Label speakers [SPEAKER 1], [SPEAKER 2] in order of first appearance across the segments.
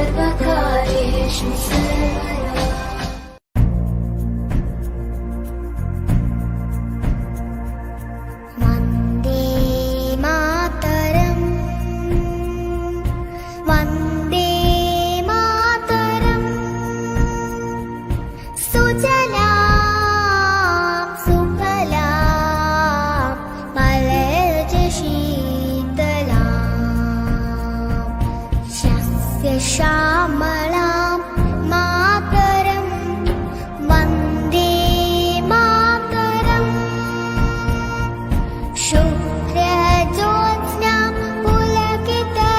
[SPEAKER 1] सर्वकार्येषु सर्वदा। वन्दे मातरम्, वन्दे मातरम्। सुजलां सुफलां मलयजशीतलां श्यामलां मातरं वन्दे मातरम्। शुभ्रज्योत्स्ना पुलकितयामिनी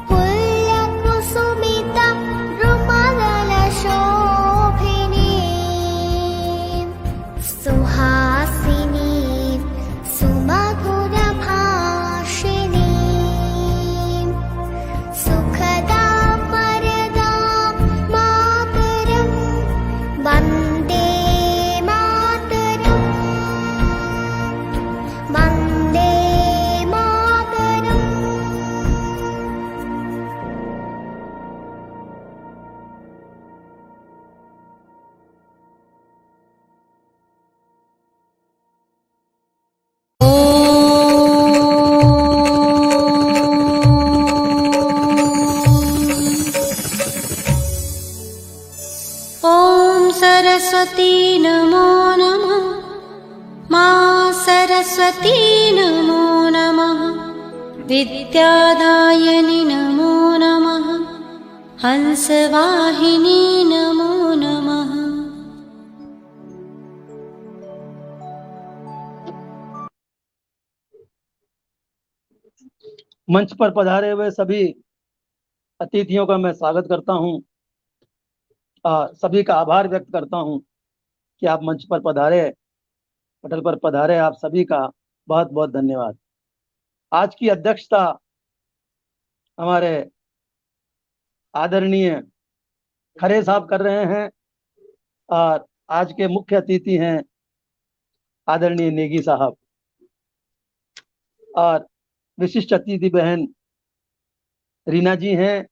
[SPEAKER 1] पुल्लकुसुमिता रुमलशोभिनी सुहासिनी सुमधुरभाषिणी सुखदां वरदां मातरं वन्दे मातरम्, वन्दे मातरम्।
[SPEAKER 2] ॐ सरस्वती नमो नमः। मा सरस्वती नमो नमः। विद्यादायिनि नमो नमः। हंसवाहिनी नमो नमः।
[SPEAKER 3] मंच पर पधारे हुए सभी अतिथियों का मैं स्वागत करता हूं। सभी का आभार व्यक्त करता हूं कि आप मंच पर पधारे, पटल पर पधारे। आप सभी का बहुत बहुत धन्यवाद। आज की अध्यक्षता हमारे आदरणीय खरे साहब कर रहे हैं और आज के मुख्य अतिथि हैं आदरणीय नेगी साहब और विशिष्ट अतिथि बहन रीना जी हैं।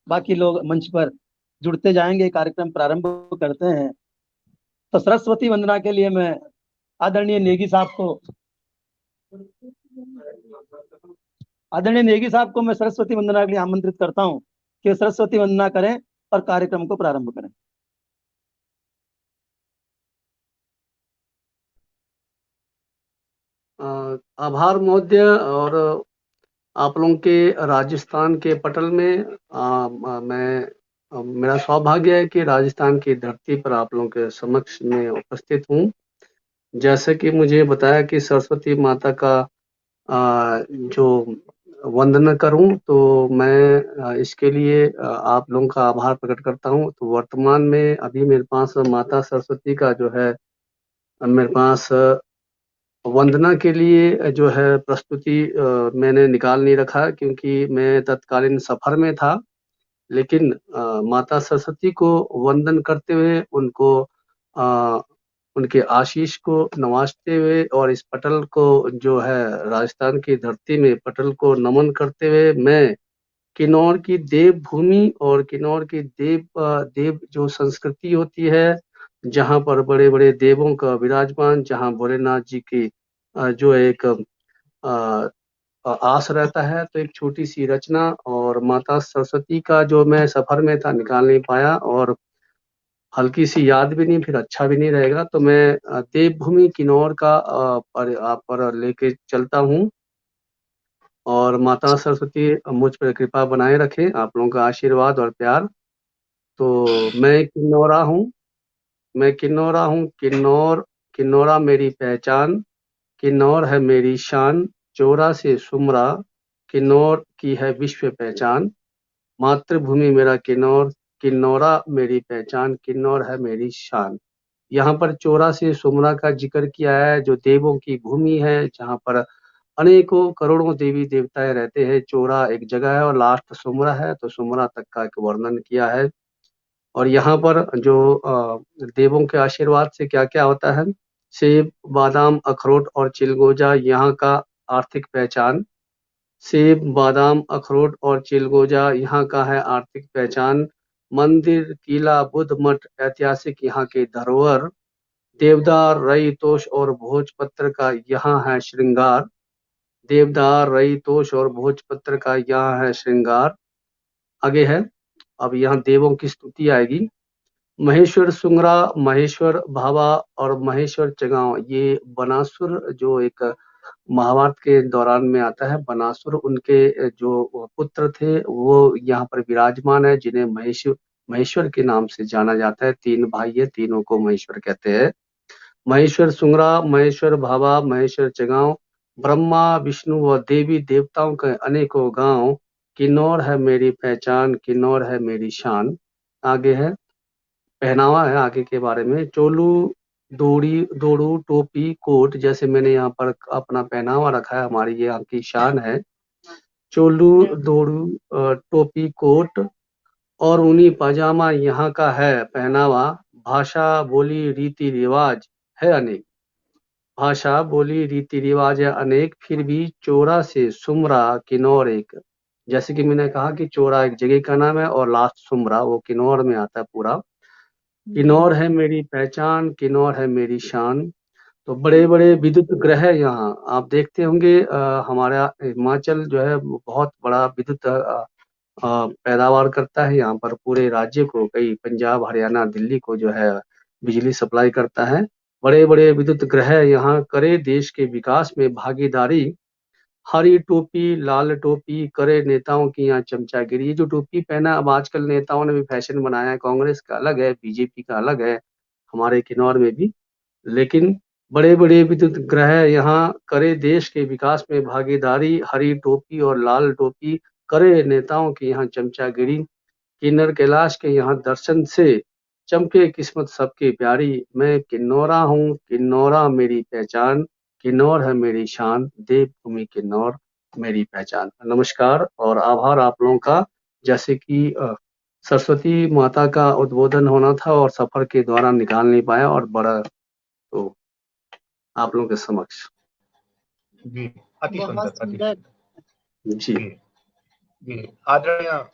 [SPEAKER 3] बाकी लोग मंच पर जुड़ते जाएंगे। कार्यक्रम प्रारंभ करते हैं। तो सरस्वती वंदना के लिए मैं आदरणीय नेगी साहब को मैं सरस्वती वंदना के लिए आमंत्रित करता हूं कि सरस्वती वंदना करें और कार्यक्रम को प्रारंभ करें।
[SPEAKER 4] आभार महोदय। और आप लोगों के राजस्थान के पटल में मेरा सौभाग्य है कि राजस्थान की धरती पर आप लोगों के समक्ष में उपस्थित हूँ। जैसे कि मुझे बताया कि सरस्वती माता का जो वंदना करूं, तो मैं इसके लिए आप लोगों का आभार प्रकट करता हूं। तो वर्तमान में अभी मेरे पास माता सरस्वती का जो है मेरे पास वंदना के लिए जो है प्रस्तुति मैंने निकाल नहीं रखा, क्योंकि मैं तत्कालीन सफर में था। लेकिन माता सरस्वती को वंदन करते हुए उनके आशीष को नवाजते हुए और इस पटल को जो है राजस्थान की धरती में पटल को नमन करते हुए मैं किन्नौर की देव भूमि और किन्नौर की देव जो संस्कृति होती है, जहाँ पर बड़े बड़े देवों का विराजमान, जहाँ भोलेनाथ जी की जो एक आस रहता है, तो एक छोटी सी रचना और माता सरस्वती का जो मैं सफर में था निकाल नहीं पाया और हल्की सी याद भी नहीं, फिर अच्छा भी नहीं रहेगा। तो मैं देवभूमि किन्नौर का आप पर लेके चलता हूँ और माता सरस्वती मुझ पर कृपा बनाए रखें, आप लोगों का आशीर्वाद और प्यार। तो मैं किन्नौरा हूँ, किन्नौरा मेरी पहचान, किन्नौर है मेरी शान, चोरा से सुमरा, किन्नौर की है विश्व पहचान। मातृभूमि मेरा किन्नौर, किन्नौरा मेरी पहचान, किन्नौर है मेरी शान। यहाँ पर चोरा से सुमरा का जिक्र किया है, जो देवों की भूमि है, जहाँ पर अनेकों करोड़ों देवी देवताएं रहते हैं। चोरा एक जगह है और लास्ट सुमरा है, तो सुमरा तक का एक वर्णन किया है। और यहाँ पर जो देवों के आशीर्वाद से क्या क्या होता है, सेब, बादाम, अखरोट और चिलगोजा यहाँ का आर्थिक पहचान। सेब, बादाम, अखरोट और चिलगोजा यहाँ का है आर्थिक पहचान। मंदिर, किला, बुद्ध मठ ऐतिहासिक यहाँ के धरोहर। देवदार, रई, तोश और भोजपत्र का यहाँ है श्रृंगार। देवदार, रई, तोश और भोजपत्र का यहाँ है श्रृंगार। आगे है, अब यहाँ देवों की स्तुति आएगी। महेश्वर सुंगरा, महेश्वर भावा और महेश्वर चगांव, ये बनासुर जो एक महाभारत के दौरान में आता है, बनासुर उनके जो पुत्र थे वो यहाँ पर विराजमान है, जिन्हें महेश्वर के नाम से जाना जाता है। 3 भाई है, तीनों को महेश्वर कहते हैं। महेश्वर सुंगरा, महेश्वर भावा, महेश्वर चगांव, ब्रह्मा, विष्णु व देवी देवताओं के अनेकों गांव। किन्नौर है मेरी पहचान, किन्नौर है मेरी शान। आगे है, पहनावा है आगे के बारे में। चोलू, दोड़ी, दोड़ू, टोपी, कोट, जैसे मैंने यहाँ पर अपना पहनावा रखा है, हमारी ये यहाँ की शान है। चोलू, दोड़ू, टोपी, कोट और ऊनी पजामा यहाँ का है पहनावा। भाषा, बोली, रीति रिवाज है अनेक। भाषा, बोली, रीति रिवाज है अनेक, फिर भी चोरा से सुमरा किन्नौर एक। जैसे कि मैंने कहा कि चोरा एक जगह का नाम है और लास्ट सुमरा वो किन्नौर में आता है पूरा। किन्नौर है मेरी पहचान, किन्नौर है मेरी शान। तो बड़े बड़े विद्युत ग्रह यहाँ आप देखते होंगे। हमारा हिमाचल जो है वो बहुत बड़ा विद्युत पैदावार करता है। यहाँ पर पूरे राज्य को, कई पंजाब, हरियाणा, दिल्ली को जो है बिजली सप्लाई करता है। बड़े बड़े विद्युत ग्रह यहाँ करे देश के विकास में भागीदारी। हरी टोपी, लाल टोपी करे नेताओं की यहाँ चमचागिरी। ये जो टोपी पहना अब आजकल नेताओं ने भी फैशन बनाया है, कांग्रेस का अलग है, बीजेपी का अलग है, हमारे किन्नौर में भी। लेकिन बड़े बड़े विद्युत ग्रह यहाँ करे देश के विकास में भागीदारी। हरी टोपी और लाल टोपी करे नेताओं की यहाँ चमचागिरी। किन्नर कैलाश के यहाँ दर्शन से चमके किस्मत सबकी प्यारी। मैं किन्नौरा हूँ, किन्नौरा मेरी पहचान, किन्नौर है मेरी शान, देवभूमि किन्नौर मेरी पहचान। नमस्कार और आभार आप लोगों का। जैसे कि सरस्वती माता का उद्बोधन होना था और सफर के दौरान निकाल नहीं पाया, और बड़ा तो आप लोगों के समक्ष।
[SPEAKER 5] जी, अति
[SPEAKER 6] बहुत
[SPEAKER 5] सुंदर, अति
[SPEAKER 6] सुंदर।
[SPEAKER 5] सुंदर।
[SPEAKER 4] जी
[SPEAKER 5] जी जी, आदरणीय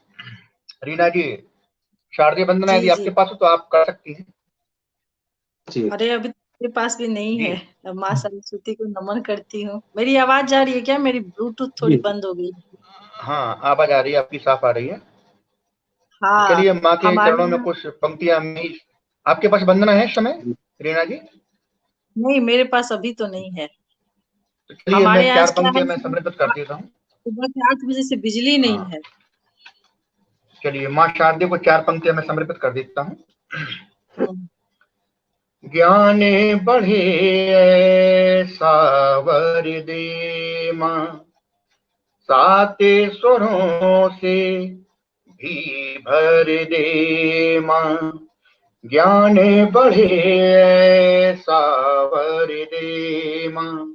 [SPEAKER 5] रीना जी, शारदीय वंदना
[SPEAKER 6] जी
[SPEAKER 5] यदि
[SPEAKER 6] जी।
[SPEAKER 5] आपके पास हो तो आप कर सकती हैं।
[SPEAKER 4] जी
[SPEAKER 6] अरे अभी मेरे पास भी नहीं
[SPEAKER 5] जी।
[SPEAKER 6] है। अब माँ सरस्वती को नमन करती हूँ। मेरी आवाज जा रही है क्या? मेरी ब्लूटूथ थोड़ी
[SPEAKER 4] जी।
[SPEAKER 6] बंद हो गई।
[SPEAKER 5] हाँ, आवाज आ रही है आपकी, साफ आ रही है।
[SPEAKER 6] हाँ,
[SPEAKER 5] चलिए, माँ के
[SPEAKER 6] हमारे
[SPEAKER 5] चरणों में
[SPEAKER 6] यहाँ
[SPEAKER 5] कुछ पंक्तियां आपके पास वंदना है इस समय रीना जी?
[SPEAKER 6] नहीं, मेरे पास अभी तो नहीं है।
[SPEAKER 5] तो चलिए,
[SPEAKER 6] हमारे
[SPEAKER 5] मैं
[SPEAKER 6] यहाँ
[SPEAKER 5] 4
[SPEAKER 6] आज क्या है,
[SPEAKER 5] पंक्तियां मैं समर्पित कर देता हूँ।
[SPEAKER 6] सुबह के 8 बजे से बिजली नहीं
[SPEAKER 5] हाँ।
[SPEAKER 6] है।
[SPEAKER 5] चलिए, माँ शारदे को 4 पंक्तियां मैं समर्पित कर देता हूँ।
[SPEAKER 6] हम्म,
[SPEAKER 5] ज्ञान बढ़े ऐसा वर दे माँ, साते स्वरों से भी भर दे माँ। ज्ञान बढ़े ऐसा वर दे माँ,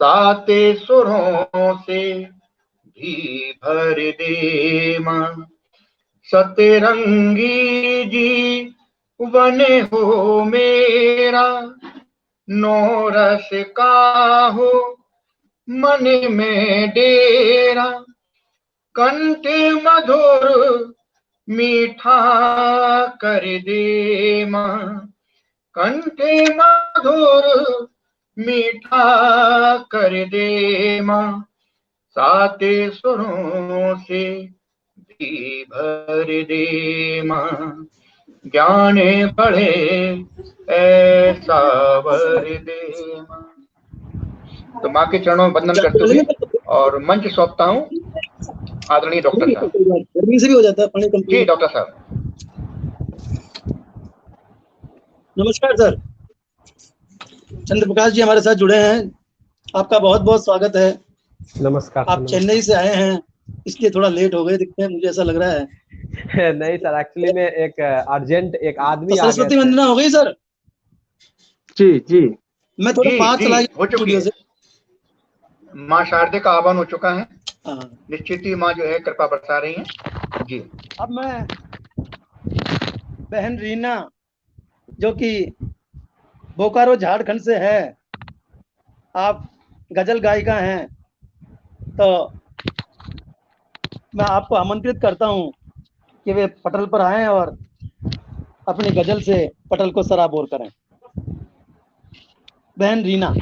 [SPEAKER 5] साते सुरों से भी भर दे माँ। सतरंगी जी बने हो मेरा, नौ रस का हो मन में डेरा। कंठ मधुर मीठा कर दे माँ, कंठ मधुर मीठा कर दे माँ। साते सुरों से भी भर दे माँ। ज्ञान बढ़े ऐसा वर दे माँ। तो माँ के चरणों में वंदन करते हुए और मंच सौंपता हूँ आदरणीय डॉक्टर साहब।
[SPEAKER 3] गर्मी से भी हो जाता है पानी कम।
[SPEAKER 5] जी डॉक्टर साहब।
[SPEAKER 3] नमस्कार सर, चंद्र प्रकाश जी हमारे साथ जुड़े हैं। आपका बहुत बहुत स्वागत है।
[SPEAKER 7] नमस्कार।
[SPEAKER 3] आप चेन्नई से आए हैं, इसलिए थोड़ा लेट हो गए दिखते हैं, मुझे ऐसा लग रहा है।
[SPEAKER 7] नहीं सर, एक्चुअली में एक अर्जेंट एक आदमी
[SPEAKER 3] तो
[SPEAKER 7] आ गए
[SPEAKER 3] सरस्वती
[SPEAKER 7] थे।
[SPEAKER 3] वंदना हो गई सर?
[SPEAKER 4] जी जी
[SPEAKER 3] मैं थोड़ा
[SPEAKER 5] जी,
[SPEAKER 3] बात
[SPEAKER 5] जी,
[SPEAKER 3] चला
[SPEAKER 5] हो चुकी है। माँ शारदे का आह्वान हो चुका है। निश्चित ही माँ जो है कृपा बरसा रही हैं। जी।
[SPEAKER 3] अब मैं बहन रीना जो कि बोकारो झारखंड से है, आप गजल गायिका हैं, तो मैं आपको आमंत्रित करता हूँ कि वे पटल पर आएं और अपनी गजल से पटल को सराबोर करें। बहन रीना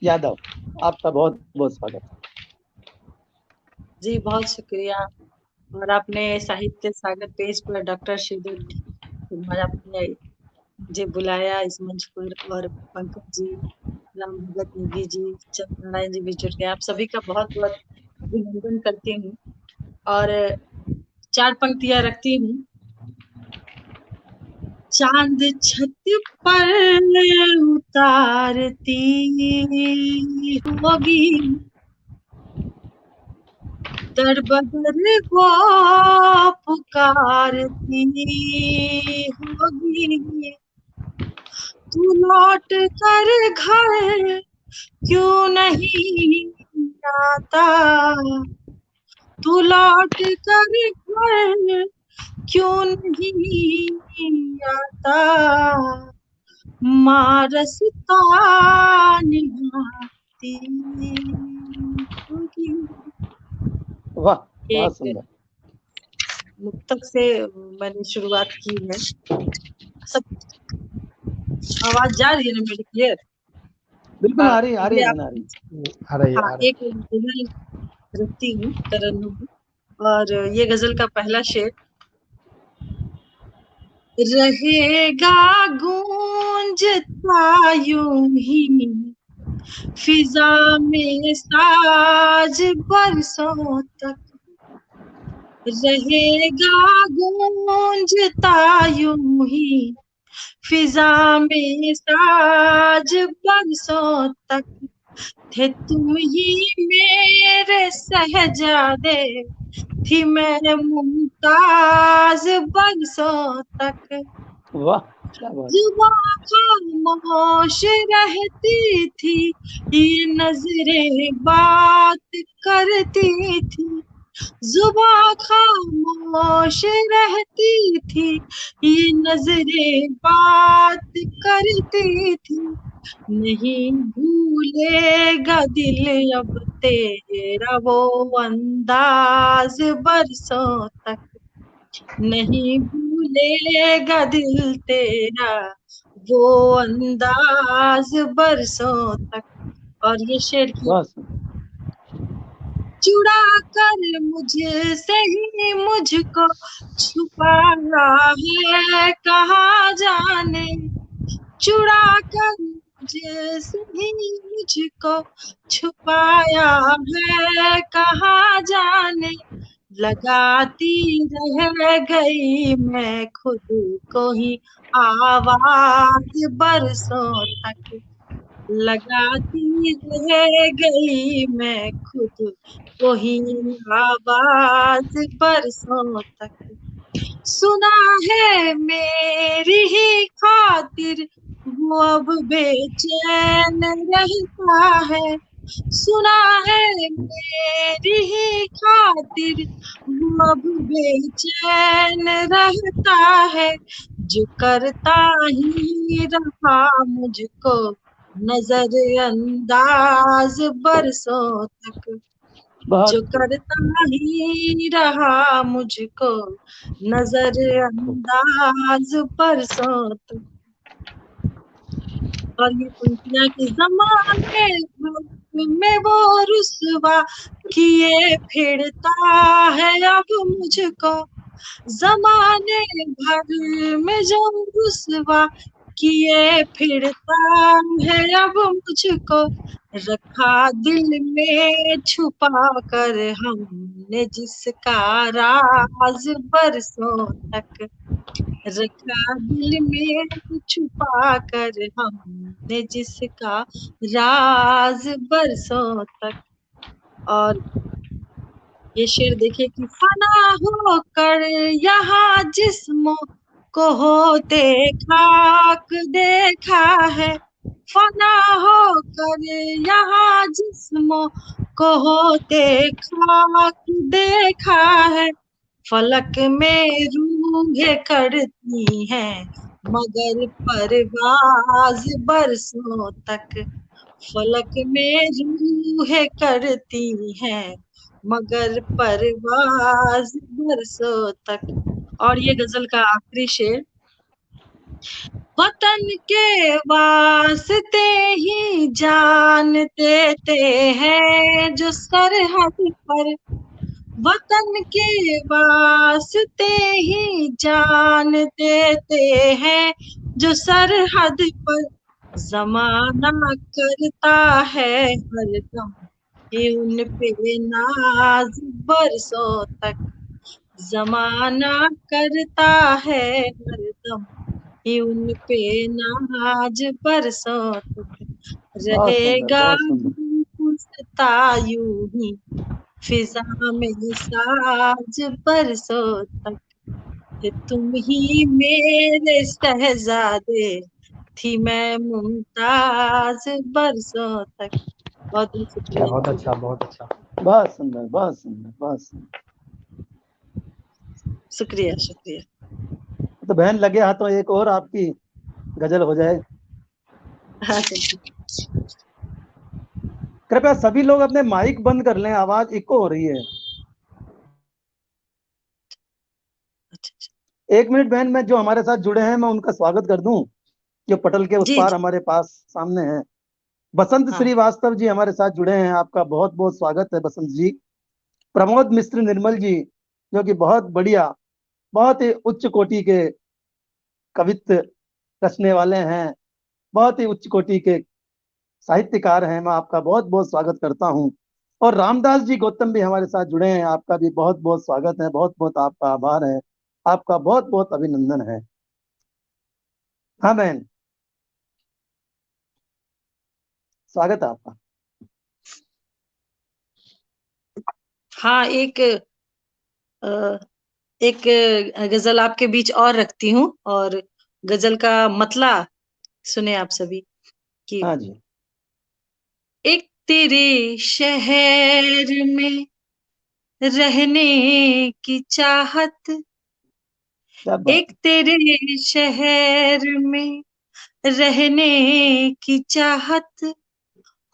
[SPEAKER 3] यादव, आपका बहुत बहुत स्वागत।
[SPEAKER 6] जी बहुत शुक्रिया। और आपने साहित्य सागर पेज पर डॉक्टर श्रीधर कुमार आपने मुझे बुलाया इस मंच पर, और पंकज जी, राम भगत निधि जी, चंद्रनारायण जी भी जुड़ गए। आप सभी का बहुत बहुत अभिनंदन करती हूँ और 4 पंक्तियां रखती हूँ। चांद छत पर उतारती होगी, दर बदर वो पुकारती होगी, तू लौट कर घर क्यों नहीं आता, तू लौट कर घर क्यों नहीं आता, माँ रस्ता निभाती होगी।
[SPEAKER 3] वाह, बहुत सुंदर।
[SPEAKER 6] मुक्तक से मैंने शुरुआत की है। सब आवाज जा रही है ना मेरी क्लियर?
[SPEAKER 3] बिल्कुल आ रही है, आ रही है,
[SPEAKER 6] आप,
[SPEAKER 3] आ रही है।
[SPEAKER 7] आ रही है,
[SPEAKER 6] हाँ,
[SPEAKER 7] आ रही
[SPEAKER 6] एक गजल रखती हूँ तरन्नुम, और ये गजल का पहला शेर। रहेगा गूंजता यूं ही फिजा में साज बरसों तक, रहेगा गूंजता यूं ही फिजा में साज बरसों तक, थे तुम ही मेरे सहजादे, थी मैं मुमताज बरसों तक,
[SPEAKER 3] वाह, क्या बात।
[SPEAKER 6] जुबां खामोश रहती थी, ये नजरें बात करती थी, जुबां खामोश रहती थी, ये नजरें बात करती थी, नहीं भूलेगा दिल अब तेरा वो अंदाज बरसों तक, नहीं भूलेगा दिल तेरा वो अंदाज बरसों तक। और ये शेर की
[SPEAKER 3] बहुत सुंदर।
[SPEAKER 6] चुरा कर मुझसे ही मुझको छुपाया है कहाँ जाने, चुरा कर मुझसे ही मुझको छुपाया है कहाँ जाने, लगाती रह गई मैं खुद को ही आवाज बरसों तक, लगाती रह गई मैं खुद को ही आवाज बरसों तक, सुना है मेरी ही खातिर वो अब बेचैन रहता है, सुना है मेरी ही खातिर वो अब बेचैन रहता है, जो करता ही रहा मुझको नजरअंदाज बरसों तक, जो करता ही रहा मुझको नजरअंदाज बरसों तक। और ये पंक्तियां कि जमाने में वो रुसवा किए फिरता है अब मुझको, जमाने भर में जो रुसवा किए फिरता है अब मुझको, रखा दिल में छुपा कर हमने जिसका राज बरसों तक, रखा दिल में छुपा कर हमने जिसका राज बरसों तक। और ये शेर देखिए कि फना होकर यहाँ जिस्मों को होते खाक देखा है, फना होकर यहाँ जिस्मों को होते खाक देखा है, फलक में रूहें करती हैं मगर परवाज बरसों तक, फलक में रूहें करती हैं मगर परवाज बरसों तक। और ये गजल का आखिरी शेर, वतन के वास्ते ही जान देते हैं जो सरहद पर, वतन के वास्ते ही जान देते हैं जो सरहद पर, जमाना करता है हरदम कि उन पे नाज बरसों तक, जमाना करता है हरदम कि उन पे नाज बरसों तक,
[SPEAKER 3] बहुत सुंदर,
[SPEAKER 6] रहेगा
[SPEAKER 3] बहुत सुंदर।
[SPEAKER 6] गुलसिता यूं ही फिजा में साज बरसों तक, कि तुम ही मेरे शहजादे थी मैं मुमताज बरसों तक। बहुत बहुत शुक्रिया।
[SPEAKER 7] बहुत अच्छा, बहुत अच्छा।
[SPEAKER 3] बहुत सुंदर, बहुत सुंदर, बहुत सुंदर।
[SPEAKER 6] शुक्रिया शुक्रिया।
[SPEAKER 3] तो बहन लगे हाथों एक और आपकी गजल हो जाए।
[SPEAKER 6] हाँ चलिए।
[SPEAKER 3] कृपया सभी लोग अपने माइक बंद कर लें, आवाज इको हो रही है।
[SPEAKER 6] अच्छा अच्छा।
[SPEAKER 3] 1 मिनट बहन, मैं जो हमारे साथ जुड़े हैं मैं उनका स्वागत कर दूं, जो पटल के उस
[SPEAKER 6] जी
[SPEAKER 3] पार
[SPEAKER 6] जी।
[SPEAKER 3] हमारे पास सामने हैं। बसंत
[SPEAKER 6] हाँ
[SPEAKER 3] श्रीवास्तव जी हमारे साथ जुड़े हैं, आपका बहुत बहुत स्वागत है बसंत जी। प्रमोद मिश्र निर्मल जी, जो कि बहुत बढ़िया, बहुत ही उच्च कोटि के कवित्व रचने वाले हैं, बहुत ही उच्च कोटि के साहित्यकार हैं, मैं आपका बहुत बहुत स्वागत करता हूं। और रामदास जी गौतम भी हमारे साथ जुड़े हैं, आपका भी बहुत बहुत स्वागत है, बहुत बहुत आपका आभार है, आपका बहुत बहुत अभिनंदन है। हाँ बहन, स्वागत है आपका।
[SPEAKER 6] हाँ, एक गजल आपके बीच और रखती हूँ, और गजल का मतला सुने आप सभी कि
[SPEAKER 3] हाँ जी।
[SPEAKER 6] एक तेरे शहर में रहने की चाहत,
[SPEAKER 3] क्या बात
[SPEAKER 6] एक तेरे शहर में रहने की चाहत,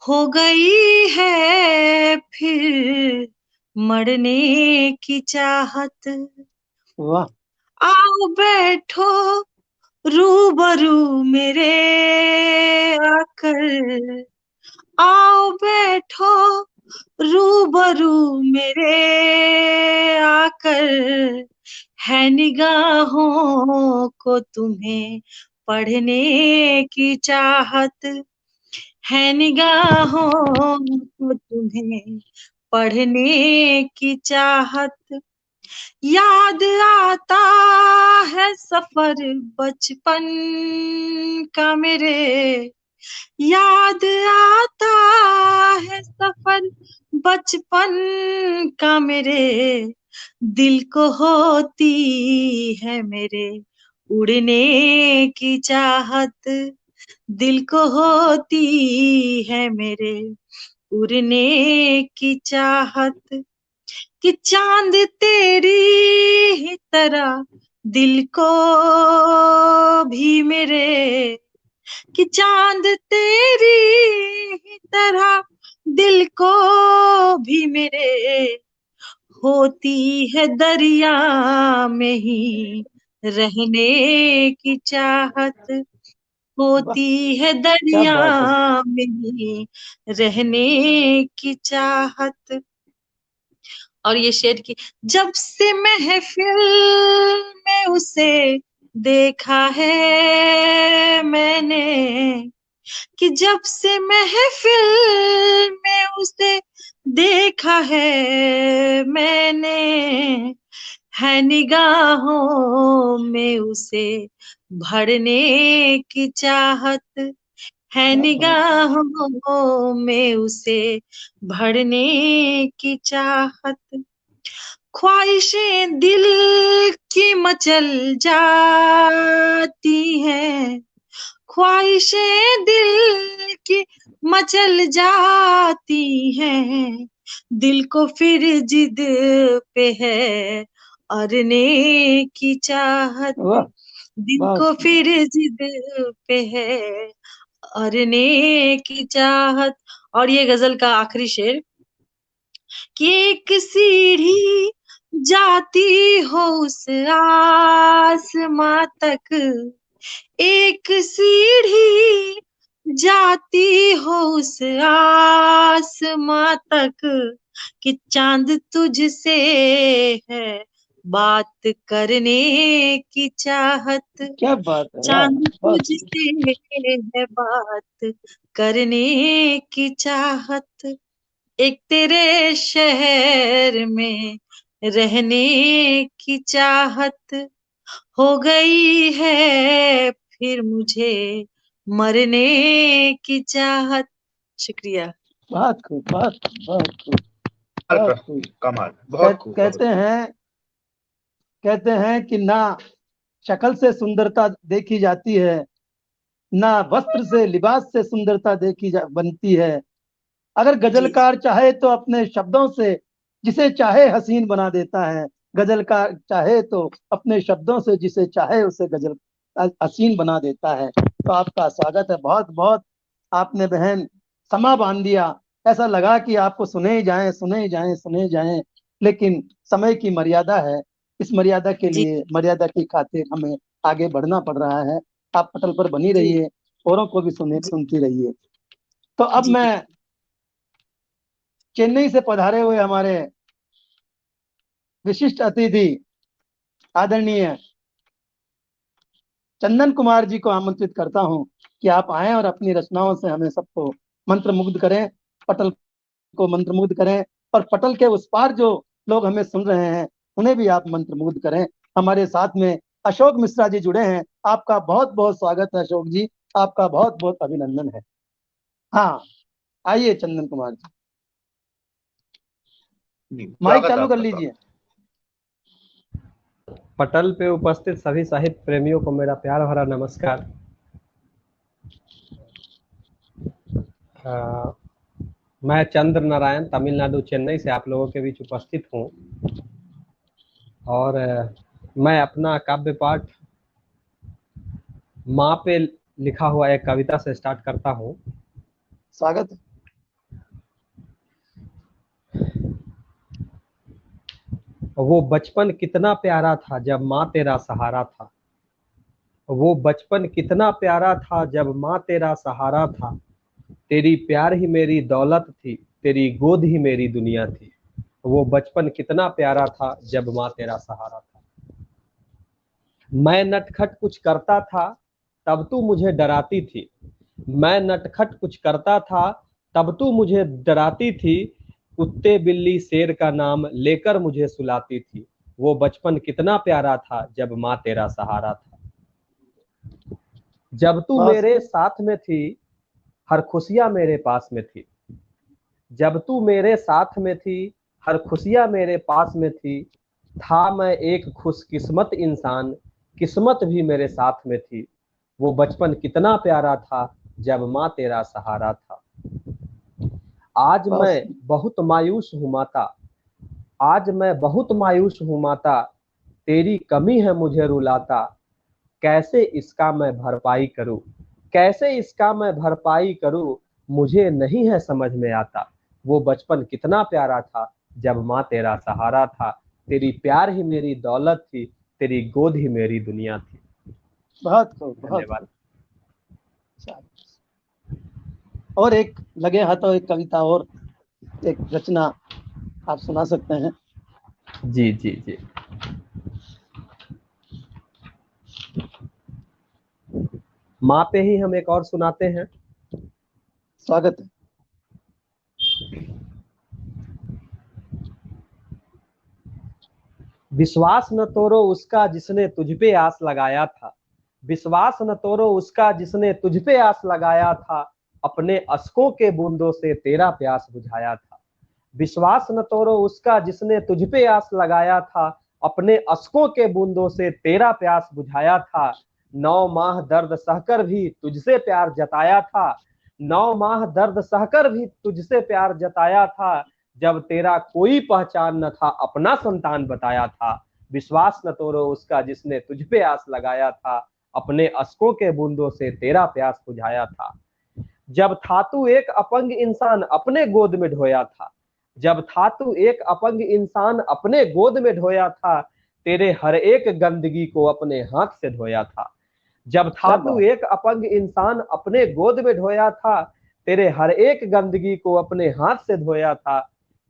[SPEAKER 6] हो गई है फिर मरने की चाहत,
[SPEAKER 3] है। वाह।
[SPEAKER 6] आओ बैठो रूबरू मेरे आकर, आओ बैठो रूबरू मेरे आकर, है निगाहों को तुम्हें पढ़ने की चाहत, है निगाहों को तुम्हें पढ़ने की चाहत, याद आता है सफर बचपन का मेरे, याद आता है सफर बचपन का मेरे, दिल को होती है मेरे उड़ने की चाहत, दिल को होती है मेरे उड़ने की चाहत, कि चांद तेरी ही तरह दिल को भी मेरे, कि चांद तेरी ही तरह दिल को भी मेरे, होती है दरिया में ही रहने की चाहत,
[SPEAKER 3] वाह,
[SPEAKER 6] होती है
[SPEAKER 3] क्या
[SPEAKER 6] दरिया
[SPEAKER 3] बात है।
[SPEAKER 6] में ही रहने की चाहत। और ये शेर की, जब से महफिल में उसे देखा है मैंने, कि जब से महफिल में उसे देखा है मैंने, है निगाहों में उसे भरने की चाहत, है
[SPEAKER 3] क्या बात है।
[SPEAKER 6] निगाहों में उसे भरने की चाहत, ख्वाहिशें दिल की मचल जाती हैं, ख्वाहिशें दिल की मचल जाती हैं, दिल को फिर जिद पे है अरने की चाहत,
[SPEAKER 3] वाह,
[SPEAKER 6] दिल
[SPEAKER 3] बहुत
[SPEAKER 6] को
[SPEAKER 3] सुंदर।
[SPEAKER 6] फिर जिद पे है करने की चाहत। और ये गजल का आखिरी शेर कि एक सीढ़ी जाती हो उस आसमां तक, एक सीढ़ी जाती हो उस आसमां तक, कि चांद तुझसे है बात करने की चाहत।
[SPEAKER 3] क्या बात है, वाह,
[SPEAKER 6] चांद
[SPEAKER 3] बहुत
[SPEAKER 6] तुझसे है बात करने की चाहत, एक तेरे शहर में रहने की चाहत, हो गई है फिर मुझे मरने की चाहत। शुक्रिया।
[SPEAKER 3] बहुत खूब, बहुत बहुत खूब,
[SPEAKER 5] कमाल
[SPEAKER 3] बहुत खूब।
[SPEAKER 5] कमाल, बहुत खूब।
[SPEAKER 3] कहते हैं कि ना शक्ल से सुंदरता देखी जाती है, ना वस्त्र से लिबास से सुंदरता बनती है। अगर
[SPEAKER 6] जी
[SPEAKER 3] गजलकार चाहे तो अपने शब्दों से जिसे चाहे हसीन बना देता है। गजलकार चाहे तो अपने शब्दों से जिसे चाहे उसे गजल हसीन बना देता है। तो आपका स्वागत है, बहुत बहुत। आपने बहन समा बांध दिया, ऐसा लगा कि आपको सुने ही जाएं, सुने ही जाएं, सुने ही जाएं, लेकिन समय की मर्यादा है। इस मर्यादा के
[SPEAKER 6] जी
[SPEAKER 3] लिए, मर्यादा की खातिर हमें आगे बढ़ना पड़ रहा है। आप पटल पर बनी
[SPEAKER 6] जी
[SPEAKER 3] रहिए, औरों को भी
[SPEAKER 6] जी
[SPEAKER 3] सुनती रहिए। तो अब
[SPEAKER 6] जी
[SPEAKER 3] मैं चेन्नई से पधारे हुए हमारे विशिष्ट अतिथि आदरणीय चंदन कुमार जी को आमंत्रित करता हूं कि आप आएं और अपनी रचनाओं से हमें सबको मंत्रमुग्ध करें, पटल को मंत्रमुग्ध करें, और पटल के उस पार जो लोग हमें सुन रहे हैं उन्हें भी आप मंत्रमुग्ध करें। हमारे साथ में अशोक मिश्रा जी जुड़े हैं। आपका बहुत बहुत स्वागत है अशोक जी, आपका बहुत बहुत अभिनंदन है। हाँ, आइए चंदन कुमार जी, माइक
[SPEAKER 5] स्वागत
[SPEAKER 3] चालू कर
[SPEAKER 5] आपका,
[SPEAKER 3] लीजिए।
[SPEAKER 7] पटल पे उपस्थित सभी साहित्य प्रेमियों को मेरा प्यार भरा नमस्कार। मैं चंद्र नारायण तमिलनाडु चेन्नई से आप लोगों के बीच उपस्थित हूँ और मैं अपना काव्य पाठ माँ पे लिखा हुआ एक कविता से स्टार्ट करता हूँ।
[SPEAKER 3] स्वागत है।
[SPEAKER 7] वो बचपन कितना प्यारा था जब माँ तेरा सहारा था, वो बचपन कितना प्यारा था जब माँ तेरा सहारा था, तेरी प्यार ही मेरी दौलत थी, तेरी गोद ही मेरी दुनिया थी। वो बचपन कितना प्यारा था जब माँ तेरा सहारा था। मैं नटखट कुछ करता था तब तू मुझे डराती थी, मैं नटखट कुछ करता था तब तू मुझे डराती थी, कुत्ते बिल्ली शेर का नाम लेकर मुझे सुलाती थी। वो बचपन कितना प्यारा था जब माँ तेरा सहारा था। जब तू मेरे साथ में थी हर खुशियां मेरे पास में थी, जब तू मेरे साथ में थी हर खुशियां मेरे पास में थी, था मैं एक खुशकिस्मत इंसान, किस्मत भी मेरे साथ में थी। वो बचपन कितना प्यारा था जब माँ तेरा सहारा था। आज मैं बहुत मायूस हूँ माता, आज मैं बहुत मायूस हूँ माता, तेरी कमी है मुझे रुलाता, कैसे इसका मैं भरपाई करूं, कैसे इसका मैं भरपाई करूं, मुझे नहीं है समझ में आता। वो बचपन कितना प्यारा था जब माँ तेरा सहारा था, तेरी प्यार ही मेरी दौलत थी, तेरी गोद ही मेरी दुनिया थी।
[SPEAKER 3] बहुत खूब, बहुत
[SPEAKER 7] धन्यवाद।
[SPEAKER 3] और एक लगे हाथों एक कविता और एक रचना आप सुना सकते हैं।
[SPEAKER 7] जी जी जी। माँ पे ही हम एक और सुनाते हैं।
[SPEAKER 3] स्वागत है।
[SPEAKER 7] विश्वास न तोड़ो उसका जिसने तुझ पे आस लगाया था, विश्वास न तोड़ो उसका जिसने तुझ पे आस लगाया था, अपने अश्कों के बूंदों से तेरा प्यास बुझाया था। विश्वास न तोड़ो उसका जिसने तुझ पे आस लगाया था, अपने अश्कों के बूंदों से तेरा प्यास बुझाया था। 9 माह दर्द सहकर भी तुझसे प्यार जताया था, 9 माह दर्द सहकर भी तुझसे प्यार जताया था, जब तेरा कोई पहचान न था अपना संतान बताया था। विश्वास न तोड़ो उसका जिसने तुझ पे आस लगाया था, अपने अश्कों के बूंदों से तेरा प्यास बुझाया था। जब था तू एक अपंग इंसान अपने गोद में ढोया था, जब था तू एक अपंग इंसान अपने गोद में ढोया था, तेरे हर एक गंदगी को अपने हाथ से धोया था। जब था तू एक अपंग इंसान अपने गोद में ढोया था, तेरे हर एक गंदगी को अपने हाथ से धोया था।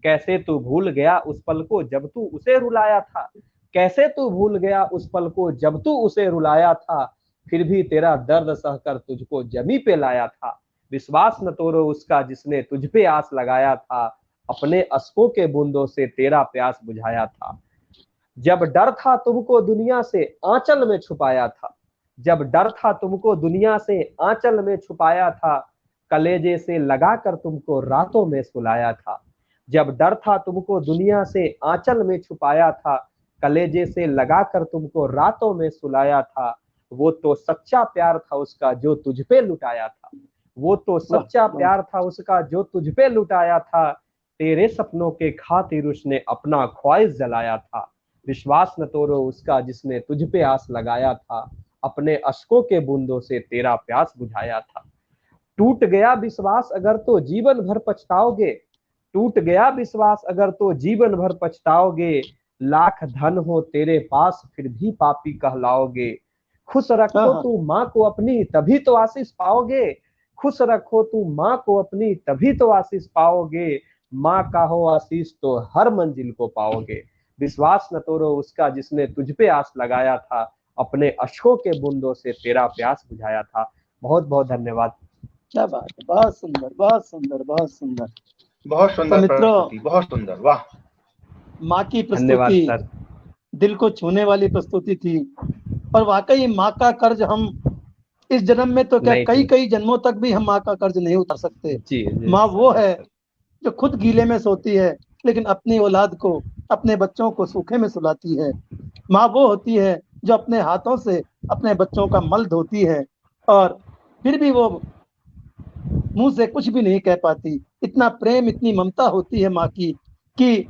[SPEAKER 7] कैसे तू भूल गया उस पल को जब तू उसे रुलाया था, कैसे तू भूल गया उस पल को जब तू उसे रुलाया था, फिर भी तेरा दर्द सहकर तुझको जमी पे लाया था। विश्वास न तोड़ो उसका जिसने तुझ पे आस लगाया था, अपने अश्कों के बूंदों से तेरा प्यास बुझाया था। जब डर था तुमको दुनिया से आंचल में छुपाया था, जब डर था तुमको दुनिया से आंचल में छुपाया था, कलेजे से लगाकर तुमको रातों में सुलाया था। जब डर था तुमको दुनिया से आंचल में छुपाया था, कलेजे से लगाकर तुमको रातों में सुलाया था। वो तो सच्चा प्यार था उसका जो तुझ पे लुटाया था, वो तो सच्चा प्यार था उसका जो तुझ पे लुटाया था। तेरे सपनों के खातिर उसने अपना ख्वाहिश जलाया था। विश्वास न तोड़ो उसका जिसने तुझ पे आस लगाया था, अपने अश्कों के बूंदों से तेरा प्यास बुझाया था। टूट गया विश्वास अगर तो जीवन भर पछताओगे, टूट गया विश्वास अगर तो जीवन भर पछताओगे, लाख धन हो तेरे पास फिर भी पापी कहलाओगे। खुश रखो तू माँ को अपनी तभी तो आशीष पाओगे, खुश रखो तू माँ को अपनी तभी तो आशीष पाओगे। माँ का हो आशीष तो हर मंजिल को पाओगे। विश्वास न तोड़ो उसका जिसने तुझ पे आस लगाया था, अपने अश्कों के बूंदों से तेरा प्यास बुझाया था। बहुत बहुत धन्यवाद।
[SPEAKER 3] क्या बात है, बहुत सुंदर, बहुत सुंदर, बहुत सुंदर,
[SPEAKER 5] बहुत सुंदर
[SPEAKER 3] मित्रों,
[SPEAKER 5] प्रस्तुति, बहुत सुंदर, वाह।
[SPEAKER 3] माँ की
[SPEAKER 7] धन्यवाद
[SPEAKER 3] प्रस्तुति
[SPEAKER 7] सर।
[SPEAKER 3] दिल को छूने वाली प्रस्तुति थी। और वाकई माँ का कर्ज हम इस जन्म में तो क्या कई कई जन्मों तक भी हम माँ का कर्ज नहीं उतार सकते। माँ वो है जो खुद गीले में सोती है लेकिन अपनी औलाद को, अपने बच्चों को सूखे में सुलाती है। माँ वो होती है जो अपने हाथों से अपने बच्चों का मल धोती है और फिर भी वो मुंह से कुछ भी नहीं कह पाती। इतना प्रेम, इतनी ममता होती है माँ की कि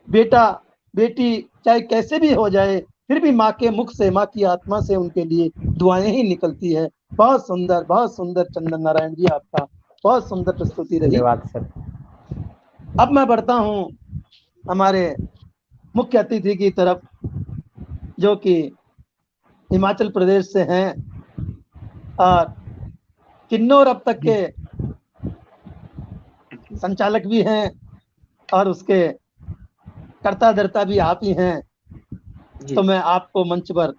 [SPEAKER 3] बेटा बेटी चाहे कैसे भी हो जाए फिर भी माँ के मुख से, माँ की आत्मा से उनके लिए दुआएं ही निकलती है। बहुत सुंदर चंदन नारायण जी, आपका बहुत सुंदर प्रस्तुति रही।
[SPEAKER 7] धन्यवाद सर।
[SPEAKER 3] अब मैं बढ़ता हूँ हमारे मुख्य अतिथि की तरफ, जो कि हिमाचल प्रदेश से हैं और किन्नौर अब तक के संचालक भी हैं और उसके कर्ता धर्ता भी आप ही हैं। तो मैं आपको मंच पर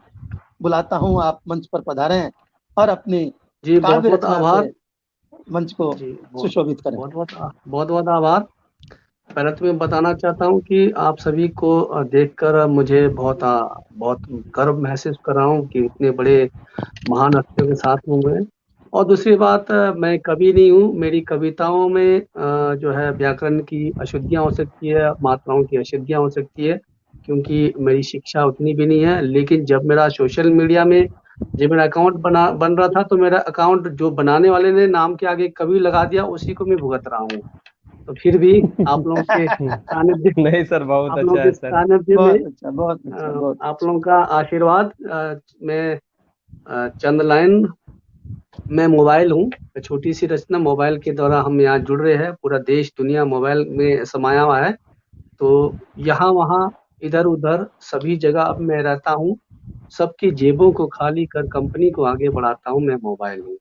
[SPEAKER 3] बुलाता हूं, आप मंच पर पधारें और अपनी
[SPEAKER 4] बहुत बहुत आभार,
[SPEAKER 3] मंच को सुशोभित करें।
[SPEAKER 4] बहुत बहुत आभार। पहले तो मैं बताना चाहता हूं कि आप सभी को देखकर मुझे बहुत गर्व महसूस कर रहा हूं कि इतने बड़े महान हस्तियों के साथ हूं मैं। और दूसरी बात, मैं कवि नहीं हूं, मेरी कविताओं में जो है व्याकरण की अशुद्धियां हो सकती है, मात्राओं की अशुद्धियां हो सकती है, क्योंकि मेरी शिक्षा उतनी भी नहीं है। लेकिन जब मेरा सोशल मीडिया में जब मेरा अकाउंट बन रहा था तो मेरा अकाउंट जो बनाने वाले ने नाम के आगे कवि लगा दिया, उसी को मैं भुगत रहा हूँ। तो फिर भी आप लोगों के सानिध्य
[SPEAKER 7] नहीं सर, बहुत अच्छा है सर,
[SPEAKER 4] आप लोगों का आशीर्वाद, मैं चंद लाइन मैं मोबाइल हूँ, छोटी सी रचना मोबाइल के द्वारा हम यहाँ जुड़ रहे हैं। पूरा देश दुनिया मोबाइल में समाया हुआ है, तो यहाँ वहाँ इधर उधर सभी जगह अब मैं रहता हूँ। सबकी जेबों को खाली कर कंपनी को आगे बढ़ाता हूँ, मैं मोबाइल हूँ।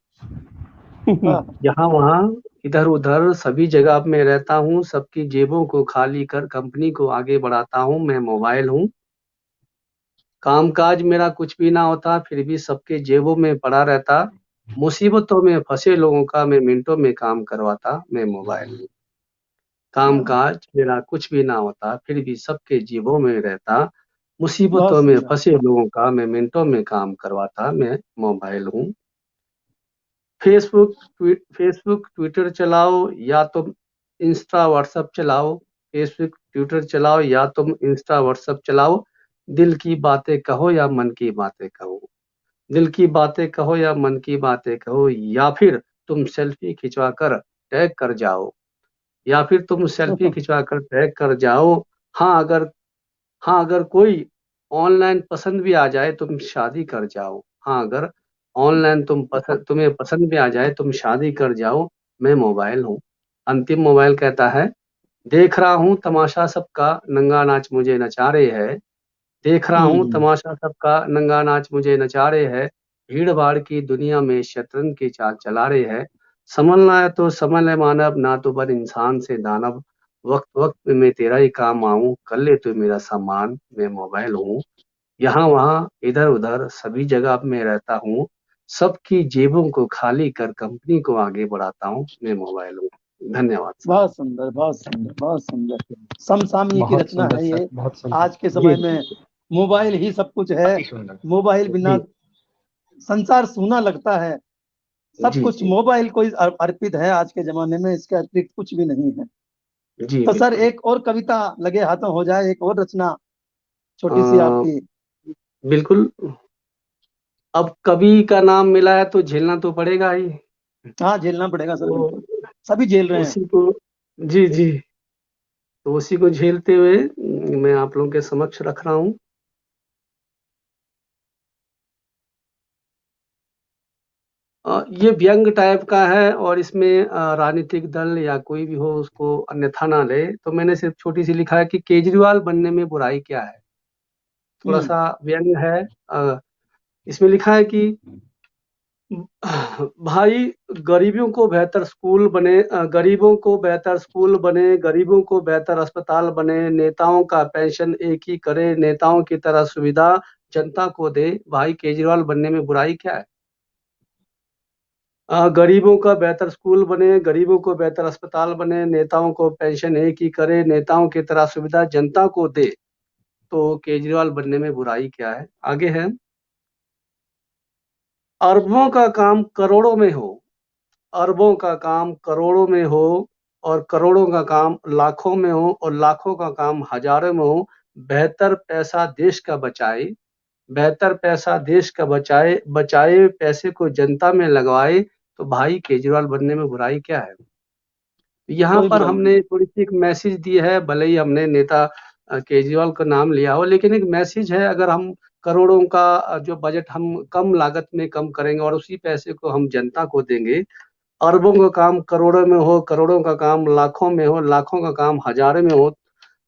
[SPEAKER 4] यहाँ वहाँ इधर उधर सभी जगह अब मैं रहता हूँ, सबकी जेबों को खाली कर कंपनी को आगे बढ़ाता हूँ, मैं मोबाइल हूँ। कामकाज मेरा कुछ भी ना होता फिर भी सबके जेबों में पड़ा रहता, मुसीबतों में फंसे लोगों का मैं मिनटों में काम करवाता, मैं मोबाइल हूँ। कामकाज मेरा कुछ भी ना होता फिर भी सबके जेबों में रहता, मुसीबतों में फंसे लोगों का मैं मिनटों में काम करवाता, मैं मोबाइल हूँ। फेसबुक ट्विटर चलाओ या तुम इंस्टा व्हाट्सएप चलाओ, फेसबुक ट्विटर चलाओ या तुम इंस्टा व्हाट्सएप चलाओ, दिल की बातें कहो या मन की बातें कहो, दिल की बातें कहो या मन की बातें कहो, या फिर तुम सेल्फी खिंचवा कर टैग कर जाओ, या फिर तुम सेल्फी खिंचवा कर टैग कर जाओ। हाँ अगर कोई ऑनलाइन पसंद भी आ जाए तुम शादी कर जाओ। हाँ अगर ऑनलाइन तुम्हें पसंद भी आ जाए, तुम शादी कर जाओ, मैं मोबाइल हूँ। अंतिम मोबाइल कहता है, देख रहा हूँ तमाशा सबका, नंगा नाच मुझे नचा रहे है। देख रहा हूँ तमाशा सबका, नंगा नाच मुझे नचा रहे है। भीड़ भाड़ की दुनिया में शतरंज की चाल चला रहे है। संभलना है तो संभल है मानव, ना तो बन इंसान से दानव। वक्त वक्त में मैं तेरा ही काम आऊं, कर ले तू मेरा सामान, मैं मोबाइल हूँ। यहाँ वहाँ इधर उधर सभी जगह मैं रहता हूँ। सबकी जेबों को खाली कर कंपनी को आगे बढ़ाता हूँ, मैं मोबाइल हूँ। धन्यवाद सर।
[SPEAKER 3] बहुत सुंदर, बहुत सुंदर, बहुत सुंदर। समसामयिक की
[SPEAKER 7] बहुत
[SPEAKER 3] रचना
[SPEAKER 7] सुंदर
[SPEAKER 3] है
[SPEAKER 7] सर,
[SPEAKER 3] ये।
[SPEAKER 7] बहुत सुंदर।
[SPEAKER 3] आज के
[SPEAKER 4] जी
[SPEAKER 3] समय में मोबाइल ही सब कुछ है।
[SPEAKER 5] अति सुंदर।
[SPEAKER 3] मोबाइल बिना
[SPEAKER 4] जी
[SPEAKER 3] संसार सूना लगता है। सब
[SPEAKER 4] जी
[SPEAKER 3] कुछ
[SPEAKER 4] जी
[SPEAKER 3] मोबाइल को ही अर्पित है आज के जमाने में, इसके अतिरिक्त कुछ भी नहीं है।
[SPEAKER 4] जी
[SPEAKER 3] तो सर
[SPEAKER 4] बिल्कुल।
[SPEAKER 3] एक और कविता लगे हाथों हो जाए, एक और रचना छोटी सी
[SPEAKER 4] अ,
[SPEAKER 3] आपकी।
[SPEAKER 4] बिल्कुल। अब कवि का नाम मिला है तो झेलना तो पड़ेगा ही।
[SPEAKER 3] हाँ, झेलना पड़ेगा सर,
[SPEAKER 4] तो
[SPEAKER 3] बिल्कुल। सभी झेल रहे हैं।
[SPEAKER 4] उसी को, जी जी, तो उसी को झेलते हुए मैं आप लोगों के समक्ष रख रहा हूँ। ये व्यंग टाइप का है और इसमें राजनीतिक दल या कोई भी हो उसको अन्यथा ना ले। तो मैंने सिर्फ छोटी सी लिखा है कि केजरीवाल बनने में बुराई क्या है। थोड़ा सा व्यंग है। इसमें लिखा है कि भाई, गरीबों को बेहतर स्कूल बने, गरीबों को बेहतर स्कूल बने, गरीबों को बेहतर अस्पताल बने, नेताओं का पेंशन एक ही करे, नेताओं की तरह सुविधा जनता को दे। भाई, केजरीवाल बनने में बुराई क्या है। गरीबों का बेहतर स्कूल बने, गरीबों को बेहतर अस्पताल बने, नेताओं को पेंशन एक ही करे, नेताओं की तरह सुविधा जनता को दे, तो केजरीवाल बनने में बुराई क्या है। आगे है, अरबों का काम करोड़ों में हो, अरबों का काम करोड़ों में हो, और करोड़ों का काम लाखों में हो, और लाखों का काम हजारों में हो। बेहतर पैसा देश का बचाए, बेहतर पैसा देश का बचाए, बचाए पैसे को जनता में लगवाए, तो भाई केजरीवाल बनने में बुराई क्या है। यहाँ
[SPEAKER 3] कोई
[SPEAKER 4] पर
[SPEAKER 3] बुराई नहीं।
[SPEAKER 4] हमने थोड़ी सी एक मैसेज दी है, भले ही हमने नेता केजरीवाल का नाम लिया हो, लेकिन एक मैसेज है। अगर हम करोड़ों का जो बजट हम कम लागत में कम करेंगे और उसी पैसे को हम जनता को देंगे, अरबों का काम करोड़ों में हो, करोड़ों का काम लाखों में हो, लाखों का काम हजारों में हो,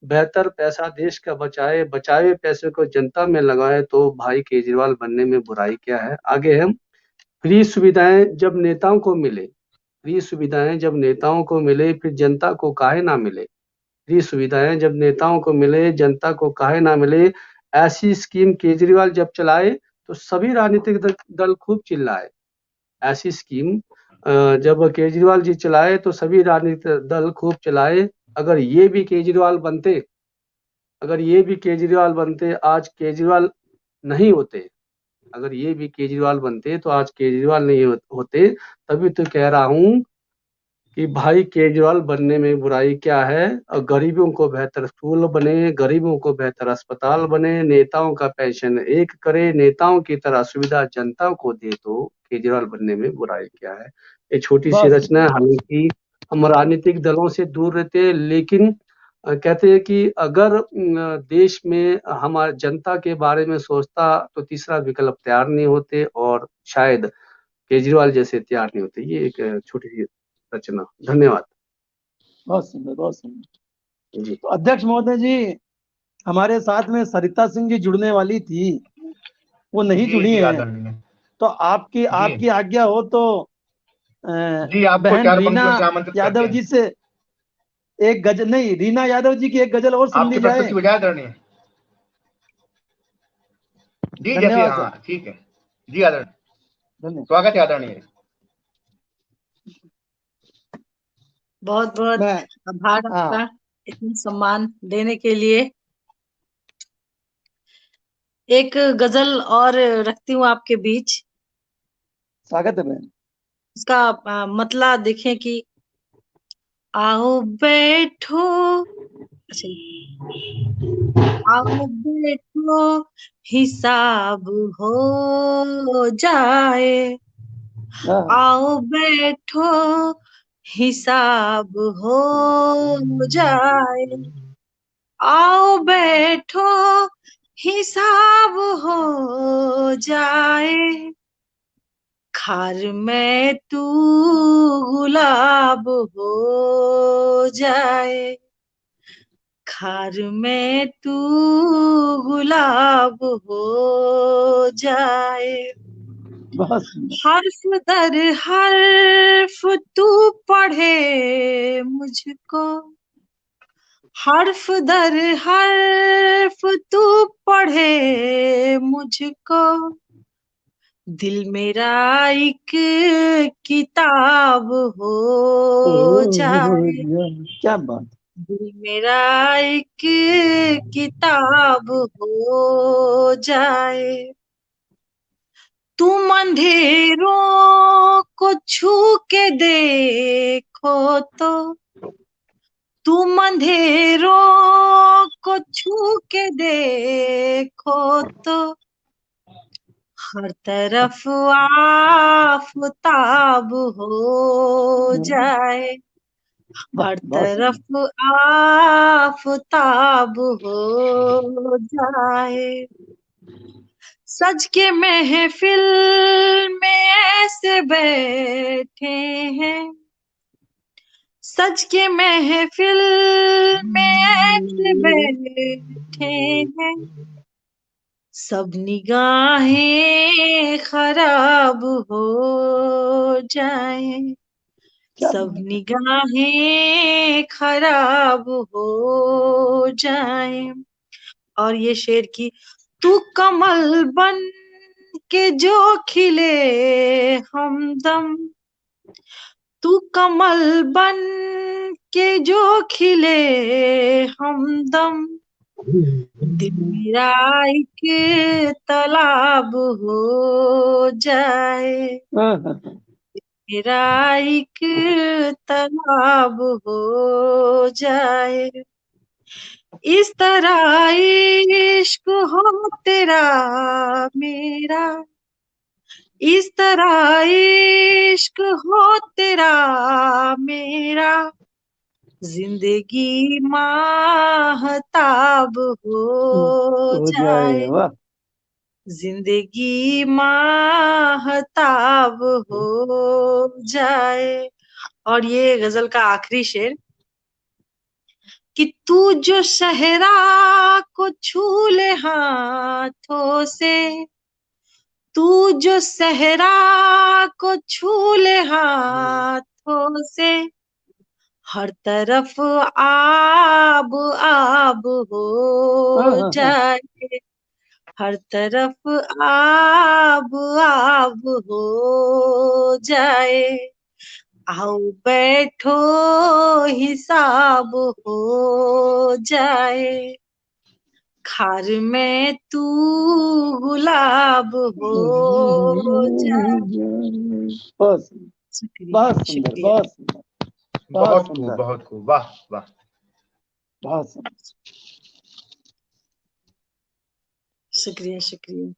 [SPEAKER 4] बेहतर पैसा देश का बचाए, बचाए पैसे को जनता में लगाए, तो भाई केजरीवाल बनने में बुराई क्या है। आगे है, फ्री सुविधाएं जब नेताओं को मिले, फ्री सुविधाएं जब नेताओं को मिले, फिर जनता को काहे ना मिले। फ्री सुविधाएं जब नेताओं को मिले, जनता को काहे ना मिले। ऐसी स्कीम केजरीवाल जब चलाए तो सभी राजनीतिक दल खूब चिल्लाए। ऐसी स्कीम जब केजरीवाल जी चलाए तो सभी राजनीतिक दल खूब चलाए। अगर ये भी केजरीवाल बनते, अगर ये भी केजरीवाल बनते, आज केजरीवाल नहीं होते। अगर ये भी केजरीवाल बनते तो आज केजरीवाल नहीं होते। तभी तो कह रहा हूँ कि भाई केजरीवाल बनने में बुराई क्या है। और गरीबों को बेहतर स्कूल बने, गरीबों को बेहतर अस्पताल बने, नेताओं का पेंशन एक करे, नेताओं की तरह सुविधा जनता को दे, तो केजरीवाल बनने में बुराई क्या है। ये छोटी सी
[SPEAKER 3] बस
[SPEAKER 4] रचना है। हालांकि हम राजनीतिक दलों से दूर रहते हैं, लेकिन कहते हैं कि अगर देश में हमारे जनता के बारे में सोचता तो तीसरा विकल्प तैयार नहीं होते, और शायद केजरीवाल जैसे तैयार नहीं होते। ये एक छोटी सी रचना। धन्यवाद
[SPEAKER 3] बहुत सुंदर, बहुत सुंदर।
[SPEAKER 4] जी।
[SPEAKER 3] तो अध्यक्ष महोदय जी, हमारे साथ में सरिता सिंह जी जुड़ने वाली थी, वो नहीं
[SPEAKER 5] जी
[SPEAKER 3] जुड़ी
[SPEAKER 5] जी
[SPEAKER 3] हैं।
[SPEAKER 5] आदरणीय
[SPEAKER 3] तो आपकी
[SPEAKER 5] जी
[SPEAKER 3] आपकी आज्ञा हो तो
[SPEAKER 5] जी, आपको
[SPEAKER 3] बहन
[SPEAKER 5] 4
[SPEAKER 3] रीना
[SPEAKER 5] पंक्तियों से आमंत्रित करते
[SPEAKER 3] यादव
[SPEAKER 5] हैं।
[SPEAKER 3] जी से एक गजल, नहीं, रीना यादव जी की एक गजल और सुन
[SPEAKER 5] आपकी
[SPEAKER 3] ली जाए।
[SPEAKER 5] प्रस्तुति बजाय आदरणीय जी, जैसे
[SPEAKER 3] धन्यवाद सर,
[SPEAKER 5] हाँ ठीक है जी आदरणीय,
[SPEAKER 3] धन्यवाद।
[SPEAKER 5] स्वागत है आदरणीय।
[SPEAKER 6] बहुत बहुत
[SPEAKER 3] मैं
[SPEAKER 6] आभार
[SPEAKER 3] हाँ,
[SPEAKER 6] आपका इतना सम्मान देने के लिए। एक गजल और रखती हूँ आपके बीच।
[SPEAKER 3] स्वागत है बहन।
[SPEAKER 6] उसका मतलब देखें कि आओ बैठो, अच्छा, आओ बैठो हिसाब हो जाए,
[SPEAKER 3] हाँ,
[SPEAKER 6] आओ बैठो हिसाब हो जाए, आओ बैठो हिसाब हो जाए, खार में तू गुलाब हो जाए, खार में तू गुलाब हो जाए।
[SPEAKER 3] बहुत सुंदर।
[SPEAKER 6] हर्फ दर हर्फ तू पढ़े मुझको, हर्फ दर हर्फ तू पढ़े मुझको, दिल मेरा एक किताब हो जाए,
[SPEAKER 3] क्या बात।
[SPEAKER 6] दिल मेरा एक किताब हो जाए। तुम अंधेरों को छू के देखो तो, तुम अंधेरों को छू के देखो तो, हर तरफ आफताब हो जाए, हर तरफ आफताब हो जाए। सज के महफिल में ऐसे बैठे हैं, सज के महफिल में ऐसे बैठे हैं, सब निगाहें खराब हो जाए, सब निगाहें खराब हो जाए। और ये शेर की, तू कमल बन के जो खिले हमदम, तू कमल बन के जो खिले हमदम, दिल मेरा एक तालाब हो जाए, मेरा एक तालाब हो जाए। इस तरह इश्क हो तेरा मेरा, इस तरह इश्क हो तेरा मेरा, जिंदगी माहताब हो जाए, जिंदगी माहताब हो जाए। और ये गजल का आखिरी शेर, कि तू जो सहरा को छू ले हाथों से, तू जो सहरा को छू ले हाथों से, हर तरफ आब आब हो जाए, हर तरफ आब आब हो जाए। आओ बैठो हिसाब हो जाए, खार में तू गुलाब हो जाए।
[SPEAKER 3] बहुत
[SPEAKER 6] शुक्रिया,
[SPEAKER 3] बहुत सुंदर,
[SPEAKER 6] शुक्रिया।
[SPEAKER 3] बहुत सुंदर,
[SPEAKER 5] बहुत खूब, बहुत खूब, वाह वाह,
[SPEAKER 3] बहुत सुंदर।
[SPEAKER 6] शुक्रिया, शुक्रिया।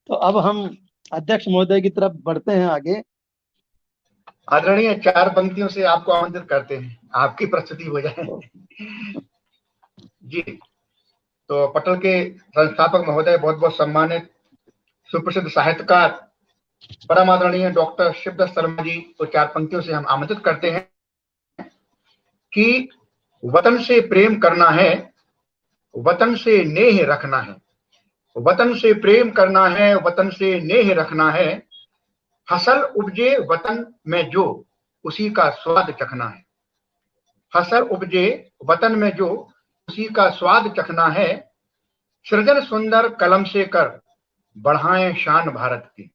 [SPEAKER 3] तो अब हम अध्यक्ष महोदय की तरफ बढ़ते हैं आगे।
[SPEAKER 5] आदरणीय, 4 पंक्तियों से आपको आमंत्रित करते हैं, आपकी प्रस्तुति हो जाए। जी, तो पटल के संस्थापक महोदय, बहुत बहुत सम्मानित सुप्रसिद्ध साहित्यकार परम आदरणीय डॉक्टर शिवदत्त शर्मा जी को 4 पंक्तियों से हम आमंत्रित करते हैं कि वतन से प्रेम करना है, वतन से नेह रखना है, वतन से प्रेम करना है, वतन से नेह रखना है, फसल उपजे वतन में जो उसी का स्वाद चखना है, फसल उपजे वतन में जो उसी का स्वाद चखना है, सृजन सुंदर कलम से कर बढ़ाएं शान भारत की,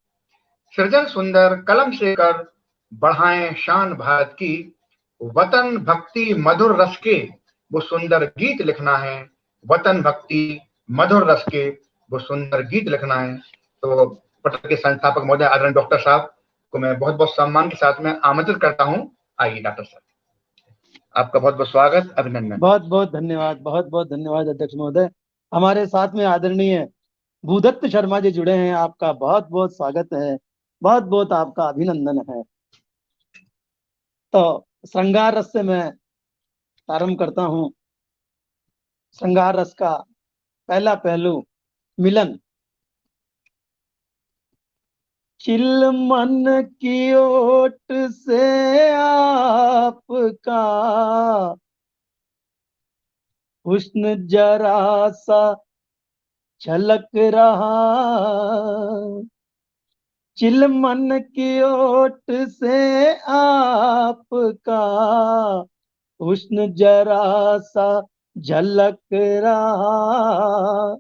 [SPEAKER 5] सृजन सुंदर कलम से कर बढ़ाएं शान भारत की, वतन भक्ति मधुर रस के वो सुंदर गीत लिखना है, वतन भक्ति मधुर रस के वो सुंदर गीत लिखना है। तो पटल के संस्थापक महोदय आदरणीय डॉक्टर साहब को मैं बहुत बहुत सम्मान के साथ में आमंत्रित करता हूं। आइए डॉक्टर साहब, आपका बहुत बहुत स्वागत, अभिनंदन।
[SPEAKER 3] बहुत बहुत धन्यवाद, बहुत बहुत धन्यवाद अध्यक्ष महोदय। हमारे साथ में आदरणीय भूदत्त शर्मा जी जुड़े हैं, आपका बहुत बहुत स्वागत है, बहुत बहुत आपका अभिनंदन है। तो श्रृंगार रस से मैं प्रारंभ करता हूं। श्रृंगार रस का पहला पहलू मिलन। चिलमन की ओट से आपका हुस्न जरा सा झलक रहा, चिलमन की ओट से आपका हुस्न जरा सा झलक रहा,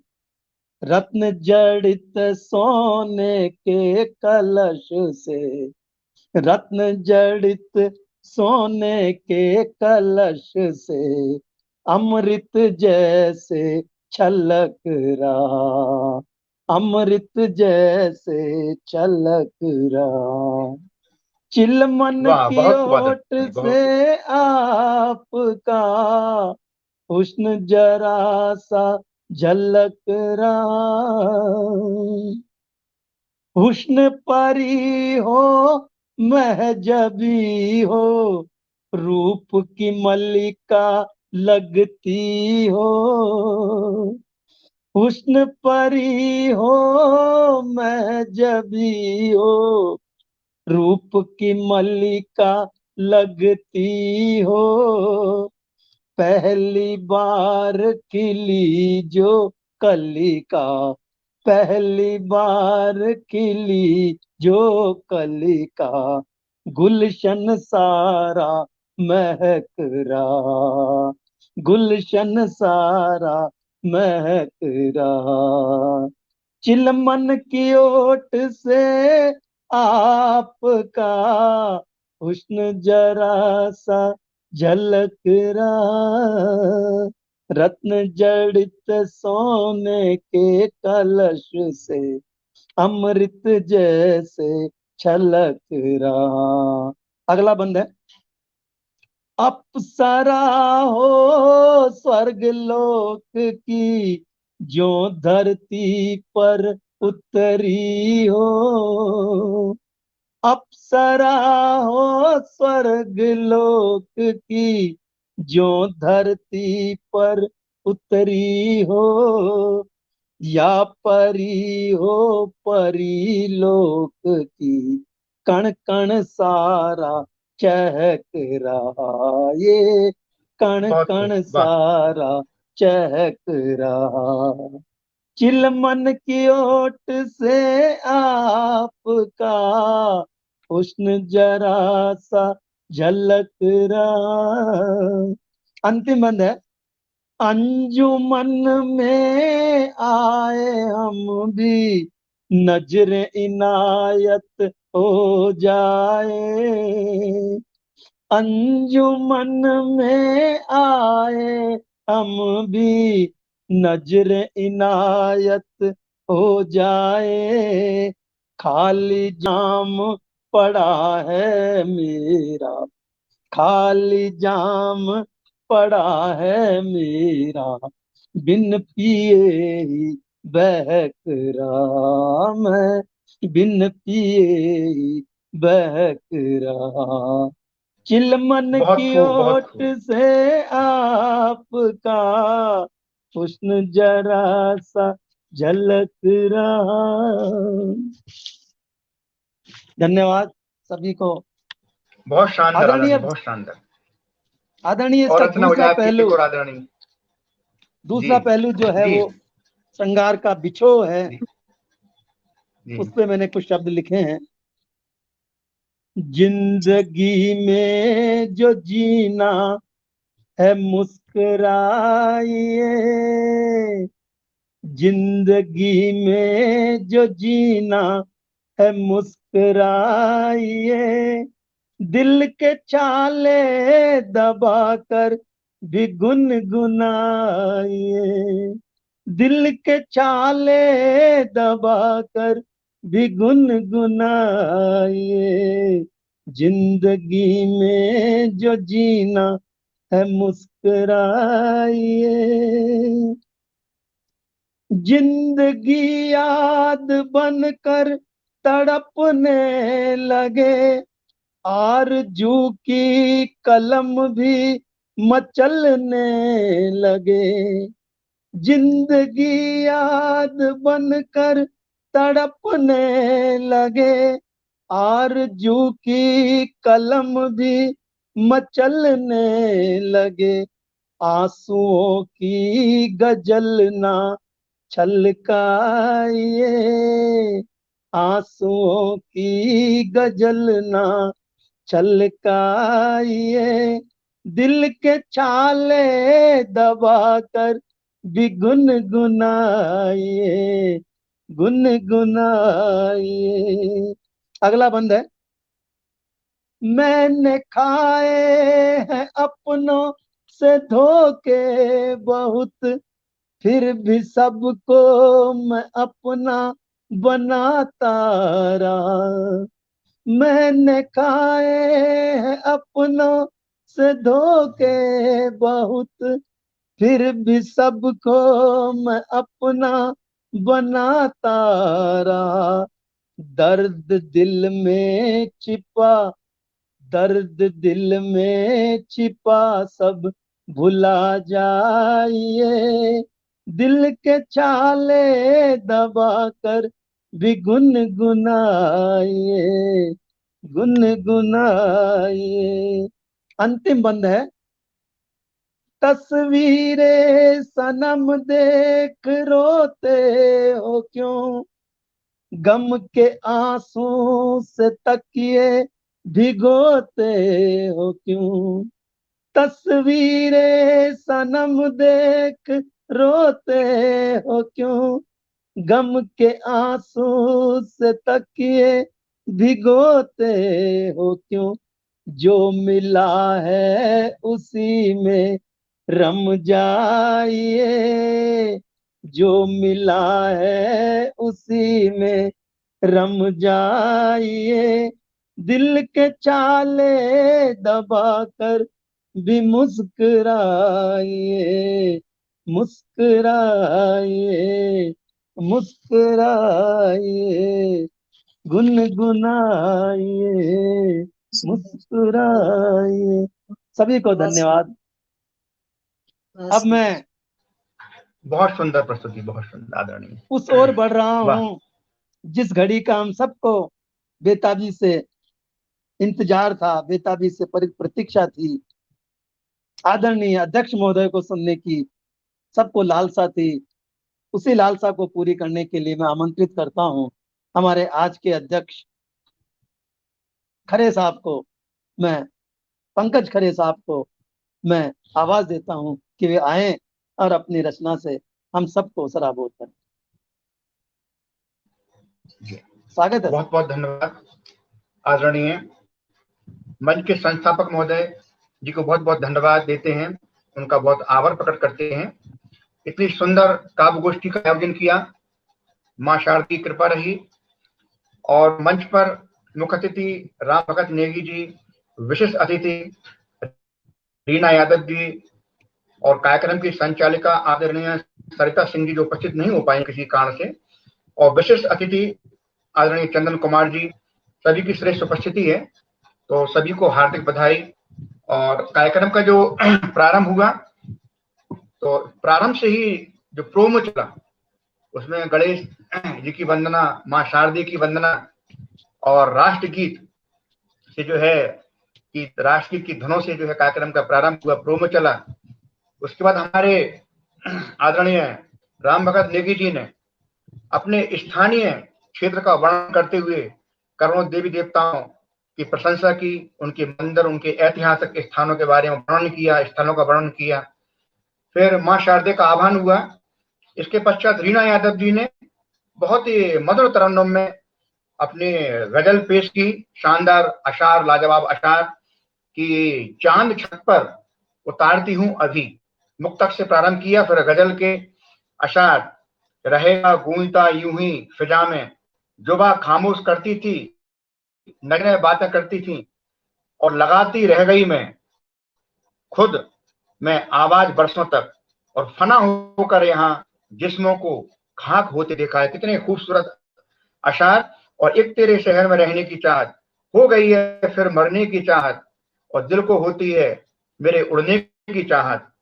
[SPEAKER 3] रत्न जड़ित सोने के कलश से, रत्न जड़ित सोने के कलश से अमृत जैसे छलक रहा, अमृत जैसे छलक रहा। चिलमन
[SPEAKER 5] वाह,
[SPEAKER 3] की
[SPEAKER 5] बहुत खूब
[SPEAKER 3] ओट
[SPEAKER 5] आदरणीय, बहुत खूब।
[SPEAKER 3] से आपका हुस्न जरा सा झलक रहा, हुस्न परी हो महजबी हो, रूप की मल्लिका लगती हो, हुस्न परी हो महजबी हो, रूप की मल्लिका लगती हो, पहली बार खिली जो कलिका, पहली बार खिली जो कलिका, गुलशन सारा महक रहा, गुलशन सारा महक रहा। चिलमन की ओट से आपका हुस्न जरा सा झलक रहा, रत्न जड़ित सोने के कलश से अमृत जैसे छलक रहा। अगला बंद है, अप्सरा हो स्वर्ग लोक की जो धरती पर उतरी हो, अप्सरा हो स्वर्ग लोक की जो धरती पर उतरी हो, या परी हो परी लोक की कण कण सारा चहक रहा, ये कण
[SPEAKER 5] बहुत खूब,
[SPEAKER 3] कण
[SPEAKER 5] वाह।
[SPEAKER 3] सारा चहक रहा। चिलमन की ओट से आपका हुस्न जरा सा झलक रहा। अंतिम बंद है, अंजुमन में आए हम भी नजर इनायत हो जाए, अंजुमन में आए हम भी नजर इनायत हो जाए, खाली जाम पड़ा है मेरा, खाली जाम पड़ा है मेरा, बिन पिए ही बहक रहा, मैं बिन पिए ही बहक रहा। चिलमन
[SPEAKER 5] बहुत
[SPEAKER 3] की
[SPEAKER 5] खूब, बहुत
[SPEAKER 3] ओट
[SPEAKER 5] खूब।
[SPEAKER 3] से आपका हुस्न जरा सा झलक रहा। धन्यवाद सभी को।
[SPEAKER 5] बहुत शानदार
[SPEAKER 3] आदरणीय,
[SPEAKER 5] आदरणीय, बहुत शानदार।
[SPEAKER 3] आदरणीय
[SPEAKER 5] और
[SPEAKER 3] इसका
[SPEAKER 5] रचना हो जाए आपकी एक और आदरणीय। जी
[SPEAKER 3] दूसरा पहलू जो है
[SPEAKER 5] जी
[SPEAKER 3] वो श्रृंगार का बिछो है,
[SPEAKER 5] जी जी।
[SPEAKER 3] उस पे मैंने कुछ शब्द लिखे हैं। जिंदगी में जो जीना है मुस्कुराइए, जिंदगी में जो जीना है मुस्कुराइए, दिल के छाले दबाकर भी गुनगुनाइए, दिल के छाले दबाकर भी गुनगुनाइए, जिंदगी में जो जीना है मुस्कुराइए, जिंदगी याद बनकर तड़पने लगे, आरज़ू की कलम भी मचलने लगे, जिंदगी याद बनकर तड़पने लगे, आरज़ू की कलम भी मचलने लगे, आंसुओं की गजल ना छलकाइए, आंसुओं की गजल ना छलकाइए, दिल के छाले दबाकर भी गुनगुनाइए, गुनगुनाइए। अगला बंद है, मैंने खाए हैं अपनों से धोखे बहुत, फिर भी सबको मैं अपना बनाता रहा, मैंने खाए हैं अपनों से धोखे बहुत, फिर भी सबको मैं अपना बनाता रहा, दर्द दिल में छिपा, दर्द दिल में छिपा सब भुला जाइए, दिल के छाले दबाकर भी गुनगुनाइए, गुनगुनाइए। अंतिम बंद है, तस्वीरें सनम देख रोते हो क्यों, गम के आंसू से तकिए भिगोते हो क्यों, तस्वीरें सनम देख रोते हो क्यों, गम के आंसू से तकिए भिगोते हो क्यों, जो मिला है उसी में रम जाइए, जो मिला है उसी में रम जाइए, दिल के छाले दबाकर भी मुस्कुराइए, मुस्कुराइए, मुस्कुराइए, गुनगुनाइए, मुस्कुराइए। सभी को धन्यवाद। अब मैं
[SPEAKER 5] बहुत सुंदर प्रस्तुति, बहुत सुंदर, आदरणीय।
[SPEAKER 3] उस ओर बढ़ रहा
[SPEAKER 5] वाह।
[SPEAKER 3] हूँ जिस घड़ी का हम सबको बेताबी से इंतजार था, बेताबी से प्रतीक्षा थी, आदरणीय अध्यक्ष महोदय को सुनने की सबको लालसा थी। उसी लालसा को पूरी करने के लिए मैं आमंत्रित करता हूं हमारे आज के अध्यक्ष खरे साहब को, मैं पंकज खरे साहब को मैं आवाज देता हूं कि वे आए और अपनी रचना से हम सबको सराबोर करें। स्वागत है।
[SPEAKER 5] बहुत बहुत धन्यवाद आदरणीय। मंच के संस्थापक महोदय जी को बहुत बहुत धन्यवाद देते हैं, उनका बहुत आभार प्रकट करते हैं। इतनी सुंदर काव्य गोष्ठी का आयोजन किया, मां शारदा की कृपा रही। और मंच पर मुख्य अतिथि राम भगत नेगी जी, विशिष्ट अतिथि रीना यादव जी, और कार्यक्रम की संचालिका आदरणीय सरिता सिंह जी जो उपस्थित नहीं हो पाए किसी कारण से, और विशिष्ट अतिथि आदरणीय चंदन कुमार जी, सभी की श्रेष्ठ उपस्थिति है, तो सभी को हार्दिक बधाई। और कार्यक्रम का जो प्रारंभ हुआ, तो प्रारंभ से ही जो प्रोमो चला उसमें गणेश जी की वंदना, मां शारदा की वंदना और राष्ट्रगीत से जो है कि राष्ट्रगीत की धुनों से जो है कार्यक्रम का प्रारंभ हुआ, प्रोमो चला। उसके बाद हमारे आदरणीय राम भगत नेगी जी ने अपने स्थानीय क्षेत्र का वर्णन करते हुए करोड़ों देवी देवताओं की प्रशंसा की, उनके मंदिर, उनके ऐतिहासिक स्थानों के बारे में वर्णन किया, स्थलों का वर्णन किया। फिर मां शारदा का आह्वान हुआ। इसके पश्चात रीना यादव जी ने बहुत ही मधुर तरन्नुम में अपनी गजल पेश की, शानदार अशार, लाजवाब अशार कि चांद छत पर उतारती हूं अभी, मुक्तक से प्रारंभ किया। फिर गजल के अशार, रहेगा गूंजता यूं ही फिजा में, जुबा खामोश करती थी, नगरे बातें करती थी, और लगाती रह गई मैं खुद में आवाज बरसों तक, और फना होकर यहाँ जिस्मों को खाक होते देखा है। कितने खूबसूरत अशार। और एक तेरे शहर में रहने की चाहत, हो गई है फिर मरने की चाहत, और दिल को होती है मेरे उड़ने की चाहत,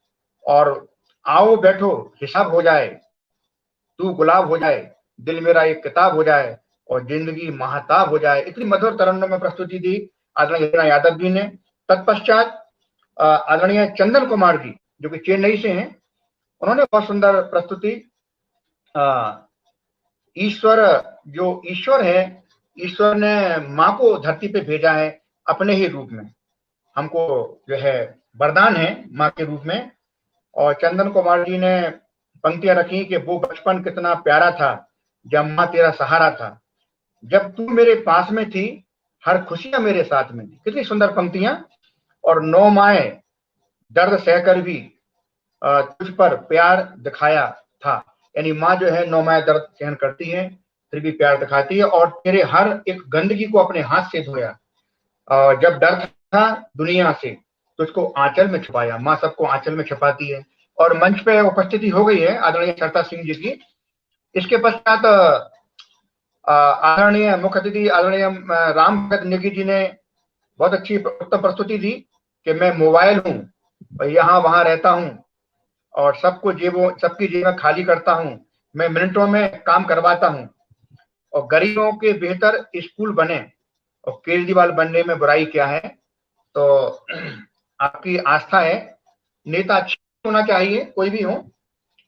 [SPEAKER 5] और आओ बैठो हिसाब हो जाए, तू गुलाब हो जाए दिल मेरा एक किताब हो जाए और जिंदगी महाताब हो जाए। इतनी मधुर तरन्नुम में प्रस्तुति दी आदरणीय हीना यादव जी ने। तत्पश्चात आदरणीय चंदन कुमार जी जो कि चेन्नई से हैं, उन्होंने बहुत सुंदर प्रस्तुति ईश्वर जो ईश्वर है, ईश्वर ने माँ को धरती पे भेजा है अपने ही रूप में, हमको जो है वरदान है माँ के रूप में। और चंदन कुमार जी ने पंक्तियां रखी कि वो बचपन कितना प्यारा था जब माँ तेरा सहारा था, जब तू मेरे पास में थी हर खुशियां मेरे साथ में थी। कितनी सुंदर पंक्तियां। और 9 माए दर्द सहकर भी तुझ पर प्यार दिखाया था, यानी माँ जो है 9 माए दर्द सहन करती है फिर भी प्यार दिखाती है। और तेरे हर एक गंदगी को अपने हाथ से धोया, जब डर था दुनिया से तुझको आंचल में छुपाया। माँ सबको आंचल में छुपाती है। और मंच पे उपस्थिति हो गई है आदरणीय सरिता सिंह जी की। इसके पश्चात आदरणीय मुख्य अतिथि आदरणीय राम भगत नेगी जी ने बहुत अच्छी उत्तम प्रस्तुति दी कि मैं मोबाइल हूँ और यहाँ वहां रहता हूँ और सबकी जेबें खाली करता हूँ, मैं मिनटों में काम करवाता हूँ और गरीबों के बेहतर स्कूल बने और केजरीवाल बनने में बुराई क्या है। तो आपकी आस्था है, नेता अच्छे होना चाहिए कोई भी हो,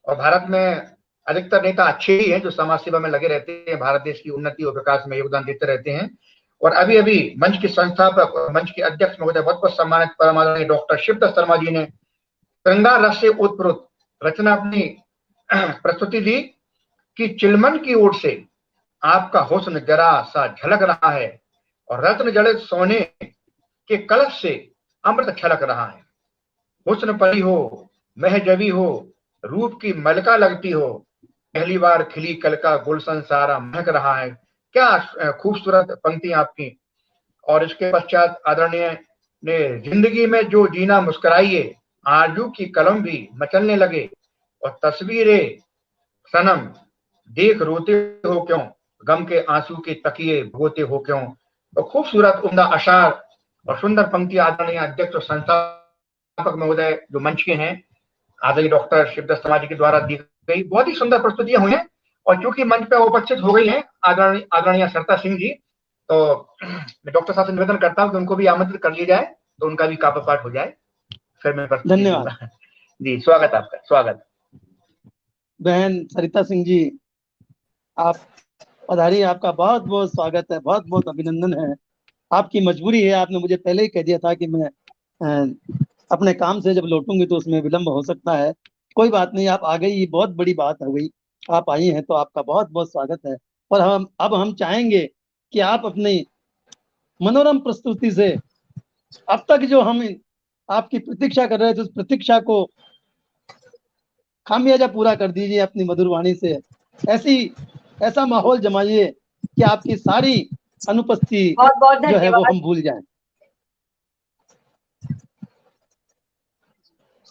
[SPEAKER 5] और भारत में अधिकतर नेता अच्छे ही हैं जो समाज सेवा में लगे रहते हैं, भारत देश की उन्नति और विकास में योगदान देते रहते हैं। और अभी अभी मंच के संस्थापक और मंच के अध्यक्ष महोदय बहुत बहुत सम्मानित परम आदरणीय डॉक्टर शिवदत्त शर्मा जी ने श्रृंगार रस से ओतप्रोत रचना अपनी प्रस्तुति दी कि चिलमन की ओर से आपका हुस्न जरा सा झलक रहा है और रत्न जड़ित सोने के कलश से अमृत छलक रहा है। हुस्न परी हो महजबी हो रूप की मलका लगती हो, पहली बार खिली कल का गुलशन सारा महक रहा है। क्या खूबसूरत पंक्ति आपकी। और इसके पश्चात आदरणीय ने जिंदगी में जो जीना मुस्कुराइए आरजू की कलम भी मचलने लगे और तस्वीरें सनम देख रोते हो क्यों, गम के आंसू के तकिए भोते हो क्यों। तो खूबसूरत उम्दा अशार और सुंदर पंक्ति आदरणीय अध्यक्ष और संस्थापक महोदय जो मंच के हैं आदरणीय डॉक्टर शिवदत्त शर्मा जी के द्वारा दी गई बहुत ही सुंदर प्रस्तुतियां हुई हैं। और चूंकि मंच पे उपस्थित हो गई हैं आदरणीय सरिता सिंह जी, तो मैं डॉक्टर साहब से निवेदन करता हूं कि उनको भी आमंत्रित कर लिया जाए तो उनका भी काव्य पाठ हो जाए। फिर मैं
[SPEAKER 3] धन्यवाद
[SPEAKER 5] जी, स्वागत आपका, स्वागत।
[SPEAKER 3] बहन सरिता सिंह जी, आप पधारिए, आपका बहुत बहुत स्वागत है, बहुत बहुत अभिनंदन है। आपकी मजबूरी है, आपने मुझे पहले ही कह दिया था कि मैं अपने काम से जब लौटूंगी तो उसमें विलंब हो सकता है। कोई बात नहीं, आप आ गई, ये बहुत बड़ी बात हो गई, आप आई हैं तो आपका बहुत बहुत स्वागत है। और हम चाहेंगे कि आप अपनी मनोरम प्रस्तुति से अब तक जो हम आपकी प्रतीक्षा कर रहे थे उस प्रतीक्षा को खामियाजा पूरा कर दीजिए अपनी मधुर वाणी से। ऐसा माहौल जमाइए कि आपकी सारी अनुपस्थिति जो है वो हम भूल जाएं।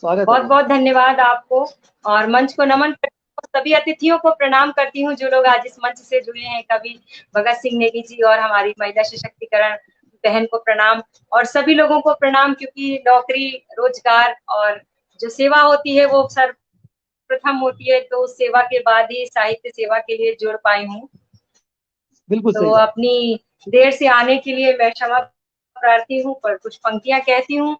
[SPEAKER 3] स्वागत
[SPEAKER 8] बहुत बहुत धन्यवाद आपको और मंच को नमन करती हूँ। सभी अतिथियों को प्रणाम करती हूँ जो लोग आज इस मंच से जुड़े हैं। कवि भगत सिंह नेगी जी और हमारी महिला सशक्तिकरण बहन को प्रणाम और सभी लोगों को प्रणाम, क्योंकि नौकरी रोजगार और जो सेवा होती है वो सर्वप्रथम होती है, तो सेवा के बाद ही साहित्य सेवा के लिए जुड़ पाई हूँ।
[SPEAKER 3] बिल्कुल
[SPEAKER 8] तो अपनी देर से आने के लिए मैं क्षमा प्रार्थी हूँ, पर कुछ पंक्तियां कहती हूँ।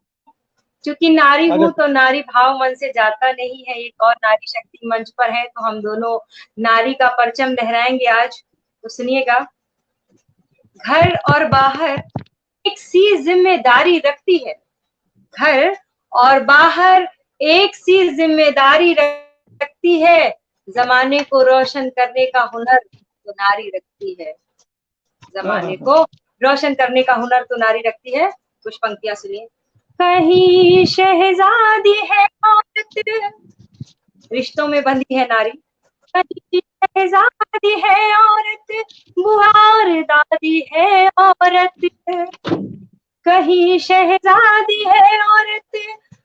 [SPEAKER 8] क्योंकि नारी हूँ तो नारी भाव मन से जाता नहीं है। एक और नारी शक्ति मंच पर है तो हम दोनों नारी का परचम लहराएंगे आज, तो सुनिएगा। घर और बाहर एक सी जिम्मेदारी रखती है, घर और बाहर एक सी जिम्मेदारी रखती है, जमाने को रोशन करने का हुनर तो नारी रखती है, जमाने को रोशन करने का हुनर तो नारी रखती है। कुछ पंक्तियां सुनिए। कहीं शहजादी है औरत, रिश्तों में बंधी है नारी। कहीं शहजादी है औरत, बुआर दादी है औरत। कहीं शहजादी है औरत,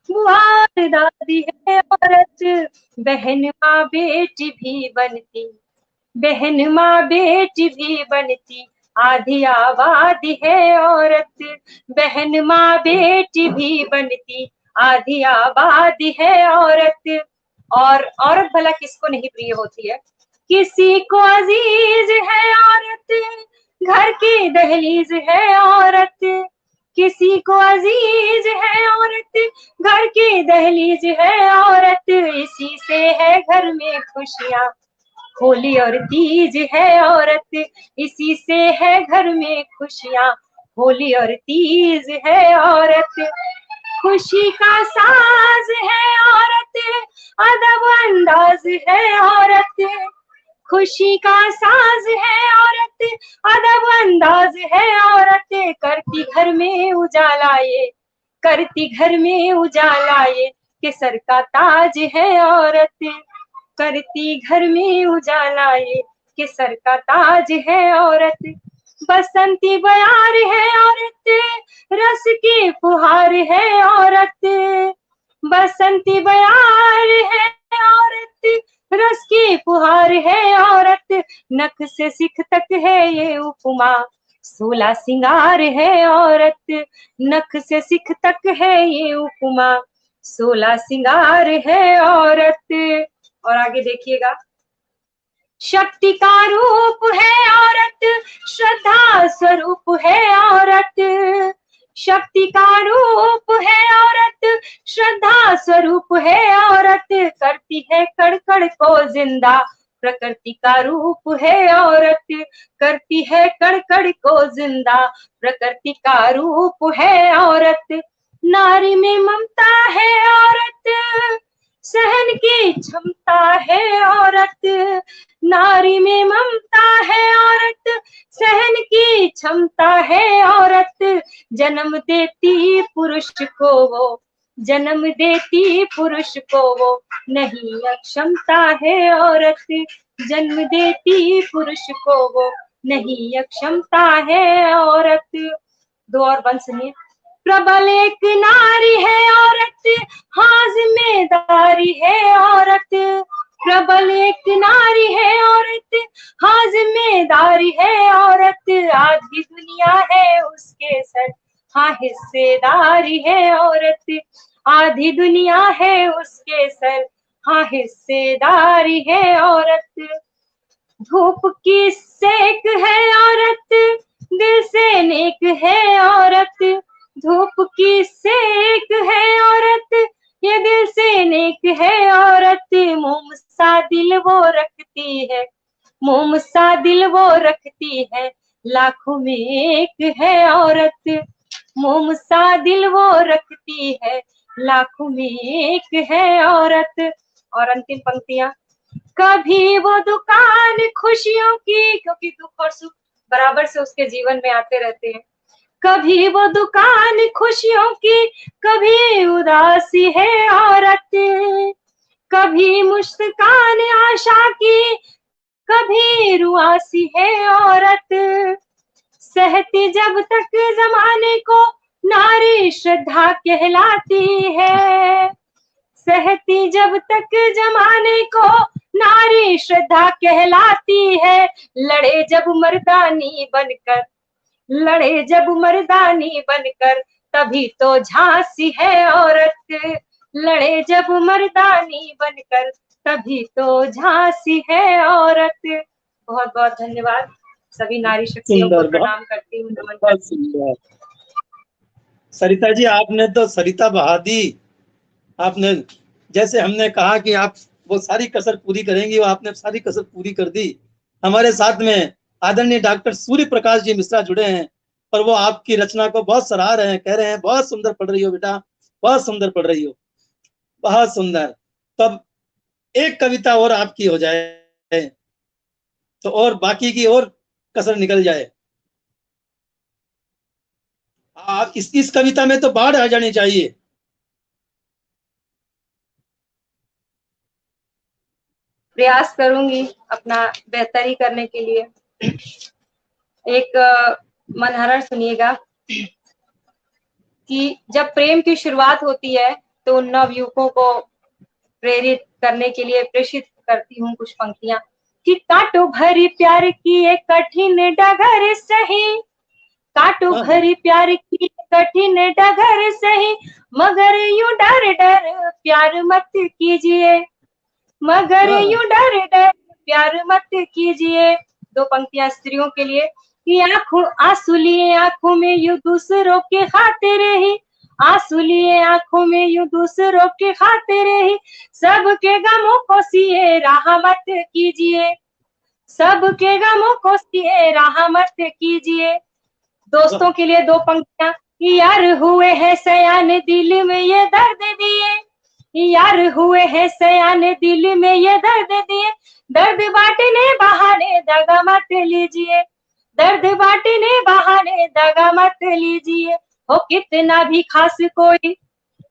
[SPEAKER 8] बुआर दादी है औरत। बहन माँ बेटी भी बनती, बहन माँ बेटी भी बनती, आधी आबादी है औरत। बहन माँ बेटी भी बनती, आधी आबादी है औरत। और औरत भला किसको नहीं प्रिय होती है, किसी को अजीज है औरत, घर की दहलीज है औरत, किसी को अजीज है औरत, घर की दहलीज है औरत, इसी से है घर में खुशियाँ, होली और तीज है औरत, इसी से है घर में खुशियाँ, होली और तीज है औरत। खुशी का साज है औरत, अदब अंदाज है औरत, खुशी का साज है औरत, अदब अंदाज है औरत, करती घर में उजाला ये, करती घर में उजाला ये, के सर का ताज है औरत, करती घर में उजाला ये, के सर का ताज है औरत। बसंती बयार है औरत, रस की फुहार है औरत, बसंती बयार है औरत, रस की फुहार है औरत, नख से सिख तक है ये उपमा, 16 सिंगार है औरत, नख से सिख तक है ये उपमा, 16 सिंगार है औरत। और आगे देखिएगा, शक्ति का रूप है औरत, श्रद्धा स्वरूप है औरत, शक्ति का रूप है औरत, श्रद्धा स्वरूप है औरत, करती है कड़ कड़ को जिंदा, प्रकृति का रूप है औरत, करती है कड़ कड़ को जिंदा, प्रकृति का रूप है औरत। नारी में ममता है औरत, सहन की क्षमता है औरत, नारी में ममता है औरत, सहन की क्षमता है औरत, जन्म देती पुरुष को वो, जन्म देती पुरुष को वो, नहीं अक्षमता है औरत, जन्म देती पुरुष को वो, नहीं अक्षमता है औरत। 2 और 1 सुनिए। प्रबल एक नारी है औरत, हाँ जिम्मेदारी है औरत, प्रबल एक नारी है औरत, हाँ जिम्मेदारी है औरत, आधी दुनिया है उसके सर, हाँ हिस्सेदारी है औरत, आधी दुनिया है उसके सर, हाँ हिस्सेदारी है औरत। धूप की सेक है औरत, दिल से नेक है औरत, धूप की सेक है औरत, ये दिल से नेक है औरत, मोम सा दिल वो रखती है, मोम सा दिल वो रखती है, लाखों में एक है औरत, मोम सा दिल वो रखती है, लाखों में एक है औरत। और अंतिम पंक्तियां, कभी वो दुकान खुशियों की, क्योंकि दुख और सुख बराबर से उसके जीवन में आते रहते हैं, कभी वो दुकान खुशियों की, कभी उदासी है औरत, कभी मुस्कान आशा की, कभी रुआसी है औरत, सहती जब तक जमाने को नारी श्रद्धा कहलाती है, सहती जब तक जमाने को नारी श्रद्धा कहलाती है, लड़े जब मर्दानी बनकर, लड़े जब मर्दानी बनकर, तभी तो झांसी है औरत, लड़े जब मर्दानी बनकर, तभी तो झांसी है औरत। बहुत बहुत धन्यवाद, सभी नारी शक्तियों को प्रणाम करती हूँ, नमन करती हूँ।
[SPEAKER 3] सरिता जी, आपने तो सरिता बहा दी। आपने, जैसे हमने कहा कि आप वो सारी कसर पूरी करेंगी, वो आपने सारी कसर पूरी कर दी। हमारे साथ में आदरणीय डॉक्टर सूर्य प्रकाश जी मिश्रा जुड़े हैं और वो आपकी रचना को बहुत सराह रहे हैं, कह रहे हैं बहुत सुंदर पढ़ रही हो बेटा, बहुत सुंदर पढ़ रही हो, बहुत सुंदर। तब एक कविता और आपकी हो जाए तो और बाकी की और कसर निकल जाए। आप इस कविता में तो बाढ़ आ जानी चाहिए।
[SPEAKER 8] प्रयास करूंगी अपना बेहतरी करने के लिए। एक मनहरण सुनिएगा कि जब प्रेम की शुरुआत होती है तो उन नव युवकों को प्रेरित करने के लिए प्रेषित करती हूँ कुछ पंक्तियां कि काटो भरी प्यार की एक कठिन डगर सही, काटो भरी प्यार की कठिन डगर सही, मगर यूं डर डर प्यार मत कीजिए, मगर यूं डर डर प्यार मत कीजिए। दो पंक्तियां स्त्रियों के लिए कि आंखों आंसू लिए आंखों में यूं दूसरों के खातिर ही, आंसू लिए आंखों में यूं दूसरों के खातिर ही, सबके गमों को सिए राह मत कीजिए, सबके गमों को सिए राह मत कीजिए। दोस्तों के लिए दो पंक्तियां कि यार हुए हैं सयान दिल में ये दर्द दिए, यार हुए हैं सयान दिल में ये दर्द दिए, दर्द बांटने बहाने दगा मत लीजिए, दर्द बांटने बहाने दगा मत लीजिए। हो कितना भी खास कोई,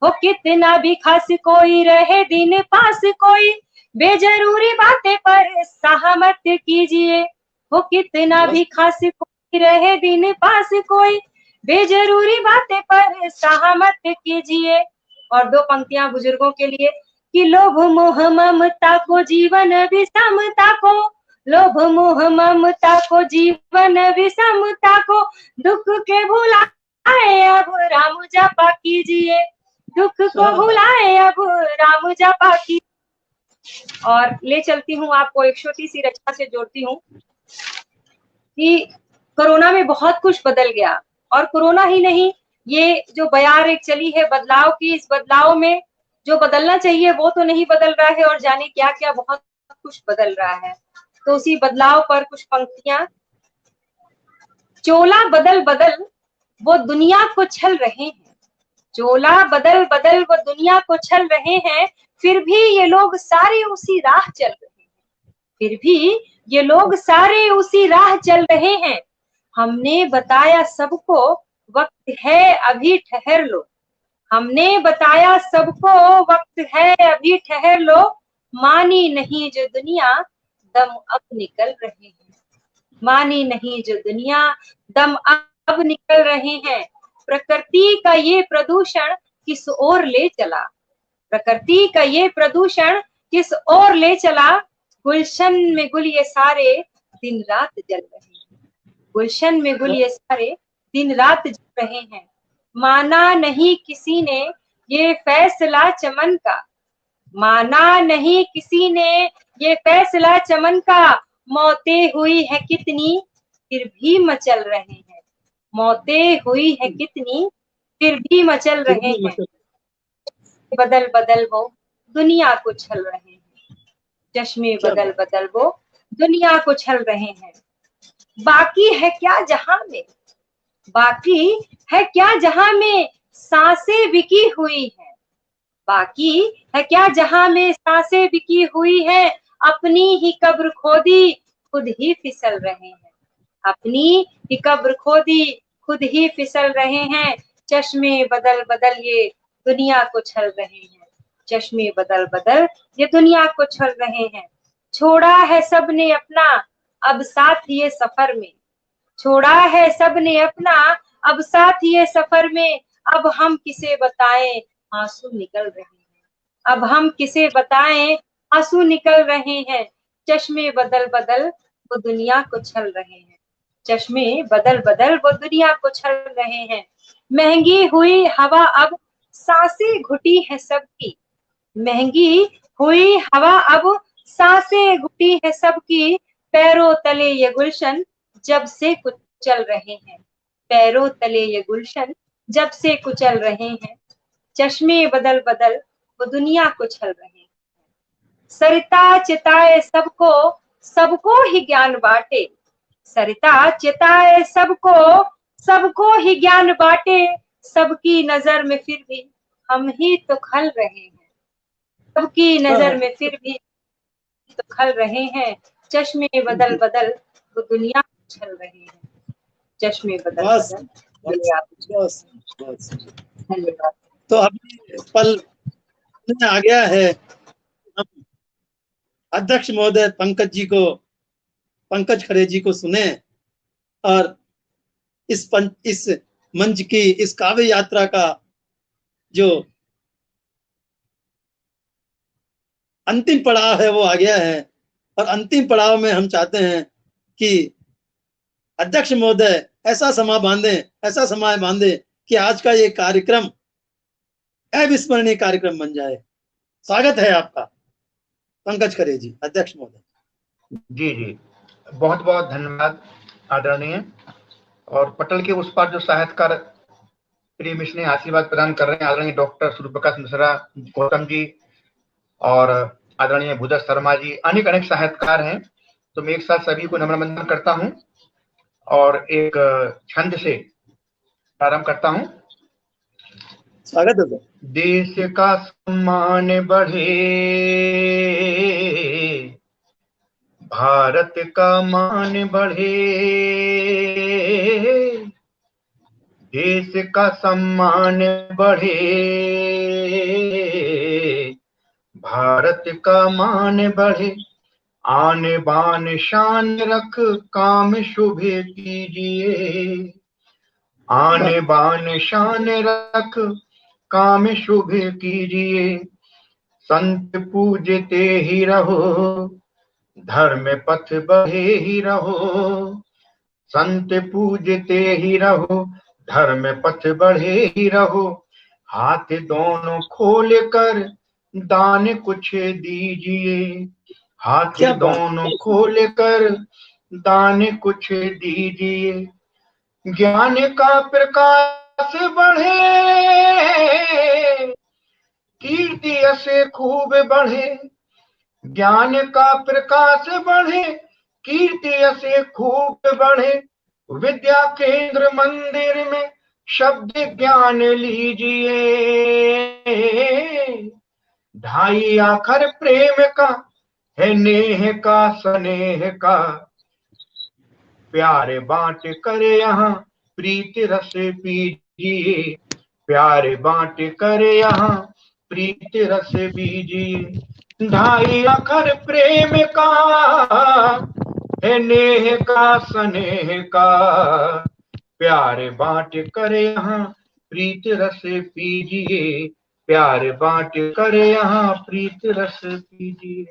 [SPEAKER 8] हो कितना भी खास कोई रहे दिन पास कोई, बेजरूरी बातें पर सहमत कीजिए। हो कितना भी खास कोई रहे दिन पास कोई, बेजरूरी बातें पर सहमत कीजिए। और दो पंक्तियां बुजुर्गों के लिए कि लोभ मोह ममता को जीवन विषमता को, लोभ मोह ममता को जीवन विषमता को, दुख के भुलाए अब राम जपा कीजिए, दुख को भुलाए अब राम जपा कीजिए। और ले चलती हूँ आपको एक छोटी सी रचना से जोड़ती हूँ कि कोरोना में बहुत कुछ बदल गया, और कोरोना ही नहीं, ये जो बयार एक चली है बदलाव की, इस बदलाव में जो बदलना चाहिए वो तो नहीं बदल रहा है, और जाने क्या क्या बहुत कुछ बदल रहा है। तो उसी बदलाव पर कुछ पंक्तियां। चोला बदल बदल वो दुनिया को छल रहे हैं, चोला बदल बदल वो दुनिया को छल रहे हैं, फिर भी ये लोग सारे उसी राह चल रहे हैं, फिर भी ये लोग सारे उसी राह चल रहे हैं। हमने बताया सबको वक्त है अभी ठहर लो, हमने बताया सबको वक्त है अभी ठहर लो, मानी नहीं जो दुनिया दम अब निकल रहे हैं, मानी नहीं जो दुनिया दम अब निकल रहे हैं। प्रकृति का ये प्रदूषण किस ओर ले चला, प्रकृति का ये प्रदूषण किस ओर ले चला, गुलशन में गुल ये सारे दिन रात जल रहे हैं, गुलशन में गुल ये सारे दिन रात जल रहे हैं। माना नहीं किसी ने ये फैसला चमन का, माना नहीं किसी ने ये फैसला चमन का, मौतें हुई है कितनी फिर भी मचल रहे हैं, मौतें हुई है कितनी फिर भी मचल रहे हैं। बदल बदल वो दुनिया को छल रहे हैं, चश्मे बदल बदल वो दुनिया को छल रहे हैं। बाकी है क्या जहां में, बाकी है क्या जहां में सांसें बिकी हुई है, बाकी है क्या जहां में सांसें बिकी हुई है, अपनी ही कब्र खोदी खुद ही फिसल रहे हैं, अपनी ही कब्र खोदी खुद ही फिसल रहे हैं। चश्मे बदल बदल ये दुनिया को छल रहे हैं, चश्मे बदल बदल ये दुनिया को छल रहे हैं। छोड़ा है सबने अपना अब साथ ये सफर में, छोड़ा है सबने अपना अब साथ ये सफर में, अब हम किसे बताएं आंसू निकल रहे हैं, अब हम किसे बताएं आंसू निकल रहे हैं। चश्मे बदल बदल वो दुनिया को छल रहे हैं, चश्मे बदल बदल वो दुनिया को छल रहे हैं। महंगी हुई हवा अब सांसें घुटी है सबकी, महंगी हुई हवा अब सांसें घुटी है सबकी, पैरों तले ये गुलशन जब से कुचल रहे हैं, पैरों तले ये गुलशन जब से कुचल रहे हैं। चश्मे बदल बदल वो दुनिया को छल रहे हैं। सरिता चिताए सबको सबको ही ज्ञान बांटे, सरिता चिताए सबको सबको ही ज्ञान बांटे, सबकी नजर में फिर भी हम ही तो खल रहे हैं, सबकी नजर में फिर भी तो खल रहे हैं। चश्मे बदल बदल वो दुनिया को छल रहे हैं, चश्मे बदल बदल दुनिया को छल रहे हैं। धन्यवाद।
[SPEAKER 3] तो अभी पल आ गया है, हम अध्यक्ष महोदय पंकज खरे जी को सुने और इस मंच की इस काव्य यात्रा का जो अंतिम पड़ाव है वो आ गया है। और अंतिम पड़ाव में हम चाहते हैं कि अध्यक्ष महोदय ऐसा समय बांधे कि आज का ये कार्यक्रम अविस्मरणीय कार्यक्रम बन जाए। स्वागत है आपका पंकज खरे जी, अध्यक्ष महोदय।
[SPEAKER 5] जी जी, बहुत बहुत धन्यवाद आदरणीय। और पटल के उस पार जो साहित्यकार प्रिय मिश्र ने आशीर्वाद प्रदान कर रहे हैं, आदरणीय डॉक्टर सूर्य प्रकाश मिश्रा गौतम जी और आदरणीय भूदत्त शर्मा जी, अनेक अनेक साहित्यकार हैं। तो मैं एक साथ सभी को नम्र वंदन करता हूं और एक छंद से प्रारंभ करता हूं।
[SPEAKER 3] स्वागत है सर।
[SPEAKER 5] देश का सम्मान बढ़े, भारत का मान बढ़े, देश का सम्मान बढ़े, भारत का मान बढ़े, आन बान शान रख काम शुभ कीजिए, आन बान शान रख काम शुभ कीजिए, संत पूजते ही रहो, धर्म पथ बढ़े ही रहो, संत पूजते ही रहो, धर्म पथ बढ़े ही रहो, हाथ दोनों खोल कर दान कुछ दीजिए, हाथ दोनों खोल कर दान कुछ दीजिए, ज्ञान का प्रकाश बढ़े, कीर्ति से खूब बढ़े, ज्ञान का प्रकाश बढ़े, कीर्ति से खूब बढ़े, विद्या केंद्र मंदिर में शब्द ज्ञान लीजिए, ढाई आखर प्रेम का है नेह का स्नेह का, प्यार बांट कर यहाँ प्रीत रस पीजिए, प्यार बांट कर यहाँ प्रीत रस पीजिए, ढाई अखर प्रेम का है नेह का स्नेह का, प्यार बांट कर यहाँ प्रीत रस पीजिए, प्यार बांट कर यहाँ प्रीत रस पीजिए।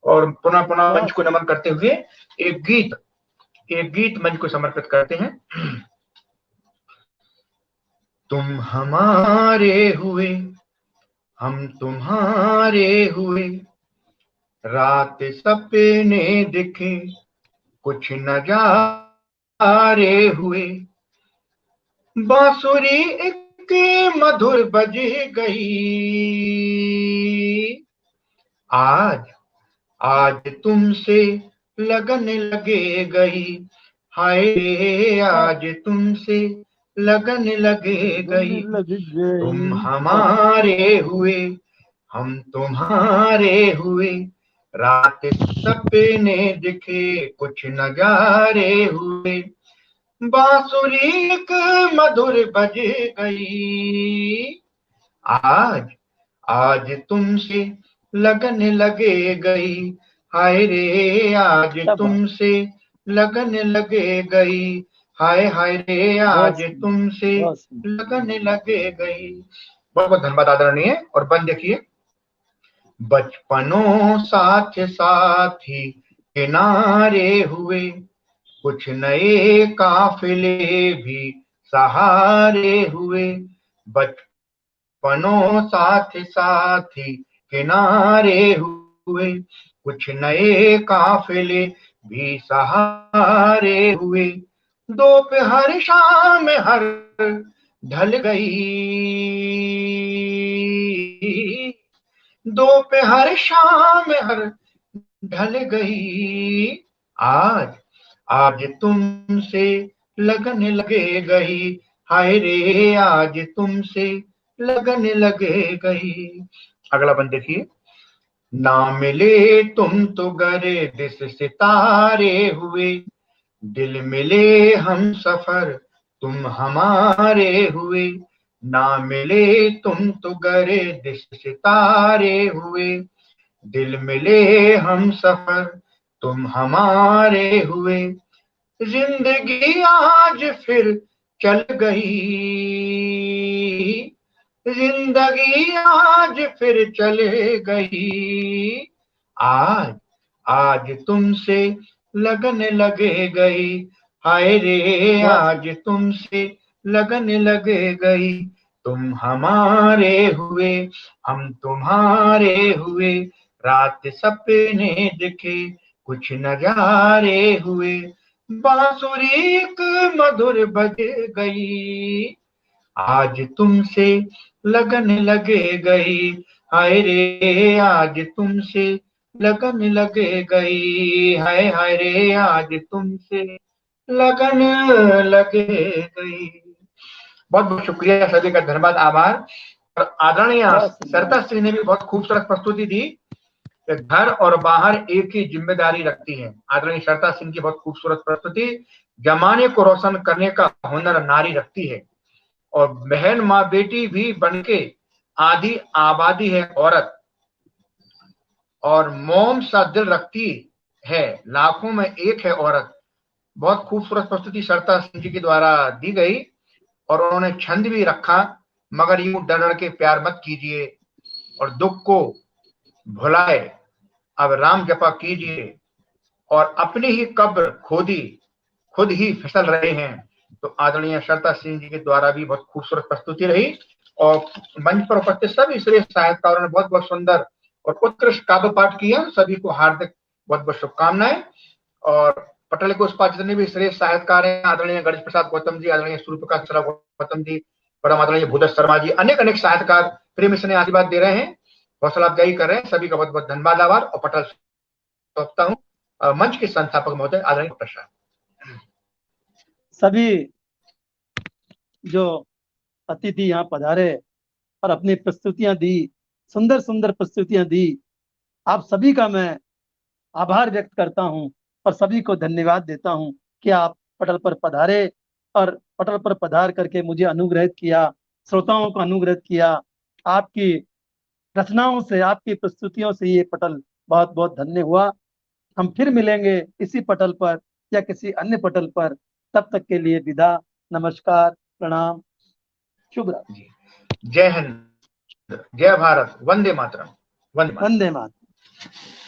[SPEAKER 5] और पुनः पुनः मंच को नमन करते हुए एक गीत मंच को समर्पित करते हैं। तुम हमारे हुए, हम तुम्हारे हुए, रात सपने दिखे, कुछ नजारे हुए, बांसुरी एक मधुर बज गई, आज तुमसे लगन लगे गई, हाय आज तुमसे लगन लगे गई, तुम हमारे हुए, हम तुम्हारे हुए, रात सपने दिखे, कुछ नजारे हुए, बांसुरी एक मधुर बज गई, आज तुमसे लगन लगे गई, हाय रे आज तुमसे लगन लगे गई, हाय हाय रे आज तुमसे लगन लगे गई। बहुत बहुत धन्यवाद आदरणीय। और बंद देखिए, बचपनों साथ साथी किनारे हुए, कुछ नए काफिले भी सहारे हुए, बचपनों साथ साथी किनारे हुए, कुछ नए काफिले भी सहारे हुए, दोपहर शाम हर ढल गई, दोपहर शाम हर ढल गई, आज तुमसे लगन लगे गई, हाय रे आज तुमसे लगन लगे गई। अगला बंद देखिए, ना मिले तुम तो गरे दिस सितारे हुए, दिल मिले हम सफर तुम हमारे हुए, ना मिले तुम तो गरे दिस सितारे हुए, दिल मिले हम सफर तुम हमारे हुए, जिंदगी आज फिर चल गई, जिंदगी आज फिर चले गई, आज तुमसे लगन लगे गई, हाय रे आज तुमसे लगन लगे गई, तुम हमारे हुए, हम तुम्हारे हुए, रात सपने दिखे, कुछ नजारे हुए, बांसुरी एक मधुर बज गई, आज तुमसे लगन लगे गई, हाय रे आज तुमसे लगन लगे गई, हाय हाय रे आज तुमसे लगन लगे गई। बहुत बहुत शुक्रिया, सभी का धन्यवाद, आभार। और आदरणीय सरिता सिंह ने भी बहुत खूबसूरत प्रस्तुति दी। घर और बाहर एक ही जिम्मेदारी रखती है। आदरणीय सरिता सिंह की बहुत खूबसूरत प्रस्तुति। जमाने को रोशन करने का हुनर नारी रखती है, और बहन माँ बेटी भी बनके आधी आबादी है औरत, और मोम सा दिल रखती है, लाखों में एक है औरत। बहुत खूबसूरत प्रस्तुति सरिता सिंह जी के द्वारा दी गई, और उन्होंने छंद भी रखा, मगर यूं डर के प्यार मत कीजिए, और दुख को भुलाए अब राम जपा कीजिए, और अपनी ही कब्र खोदी खुद ही फिसल रहे हैं। तो आदरणीय सरिता सिंह जी के द्वारा भी बहुत खूबसूरत प्रस्तुति रही, और मंच पर उपस्थित सभी श्रेष्ठ साहित्यकारों ने बहुत बहुत सुंदर और उत्कृष्ट काव्य पाठ किया। सभी को हार्दिक बहुत बहुत शुभकामनाएं। और पटल के उस पार जितने भी श्रेष्ठ साहित्यकार हैं, आदरणीय गणेश प्रसाद गौतम जी, आदरणीय सूर्य प्रकाश गौतम जी, परम आदरणीय भूदेव शर्मा जी, अनेक अनेक साहित्यकार प्रेम से आशीर्वाद दे रहे हैं, हौसला अफजाई कर रहे हैं। सभी का बहुत बहुत धन्यवाद, आभार। और पटल सौंपता हूँ मंच के संस्थापक महोदय आदरणीय डॉक्टर शाह।
[SPEAKER 3] सभी जो अतिथि यहाँ पधारे और अपनी प्रस्तुतियां दी, सुंदर सुंदर प्रस्तुतियां दी, आप सभी का मैं आभार व्यक्त करता हूं और सभी को धन्यवाद देता हूं कि आप पटल पर पधारे और पटल पर पधार करके मुझे अनुग्रहित किया, श्रोताओं को अनुग्रहित किया। आपकी रचनाओं से, आपकी प्रस्तुतियों से ये पटल बहुत बहुत धन्य हुआ। हम फिर मिलेंगे इसी पटल पर या किसी अन्य पटल पर। तब तक के लिए विदा, नमस्कार, प्रणाम, शुभ रात्रि।
[SPEAKER 5] जय हिंद, जय भारत, वंदे मातरम, वंदे मातरम।
[SPEAKER 3] वंदे मातरम।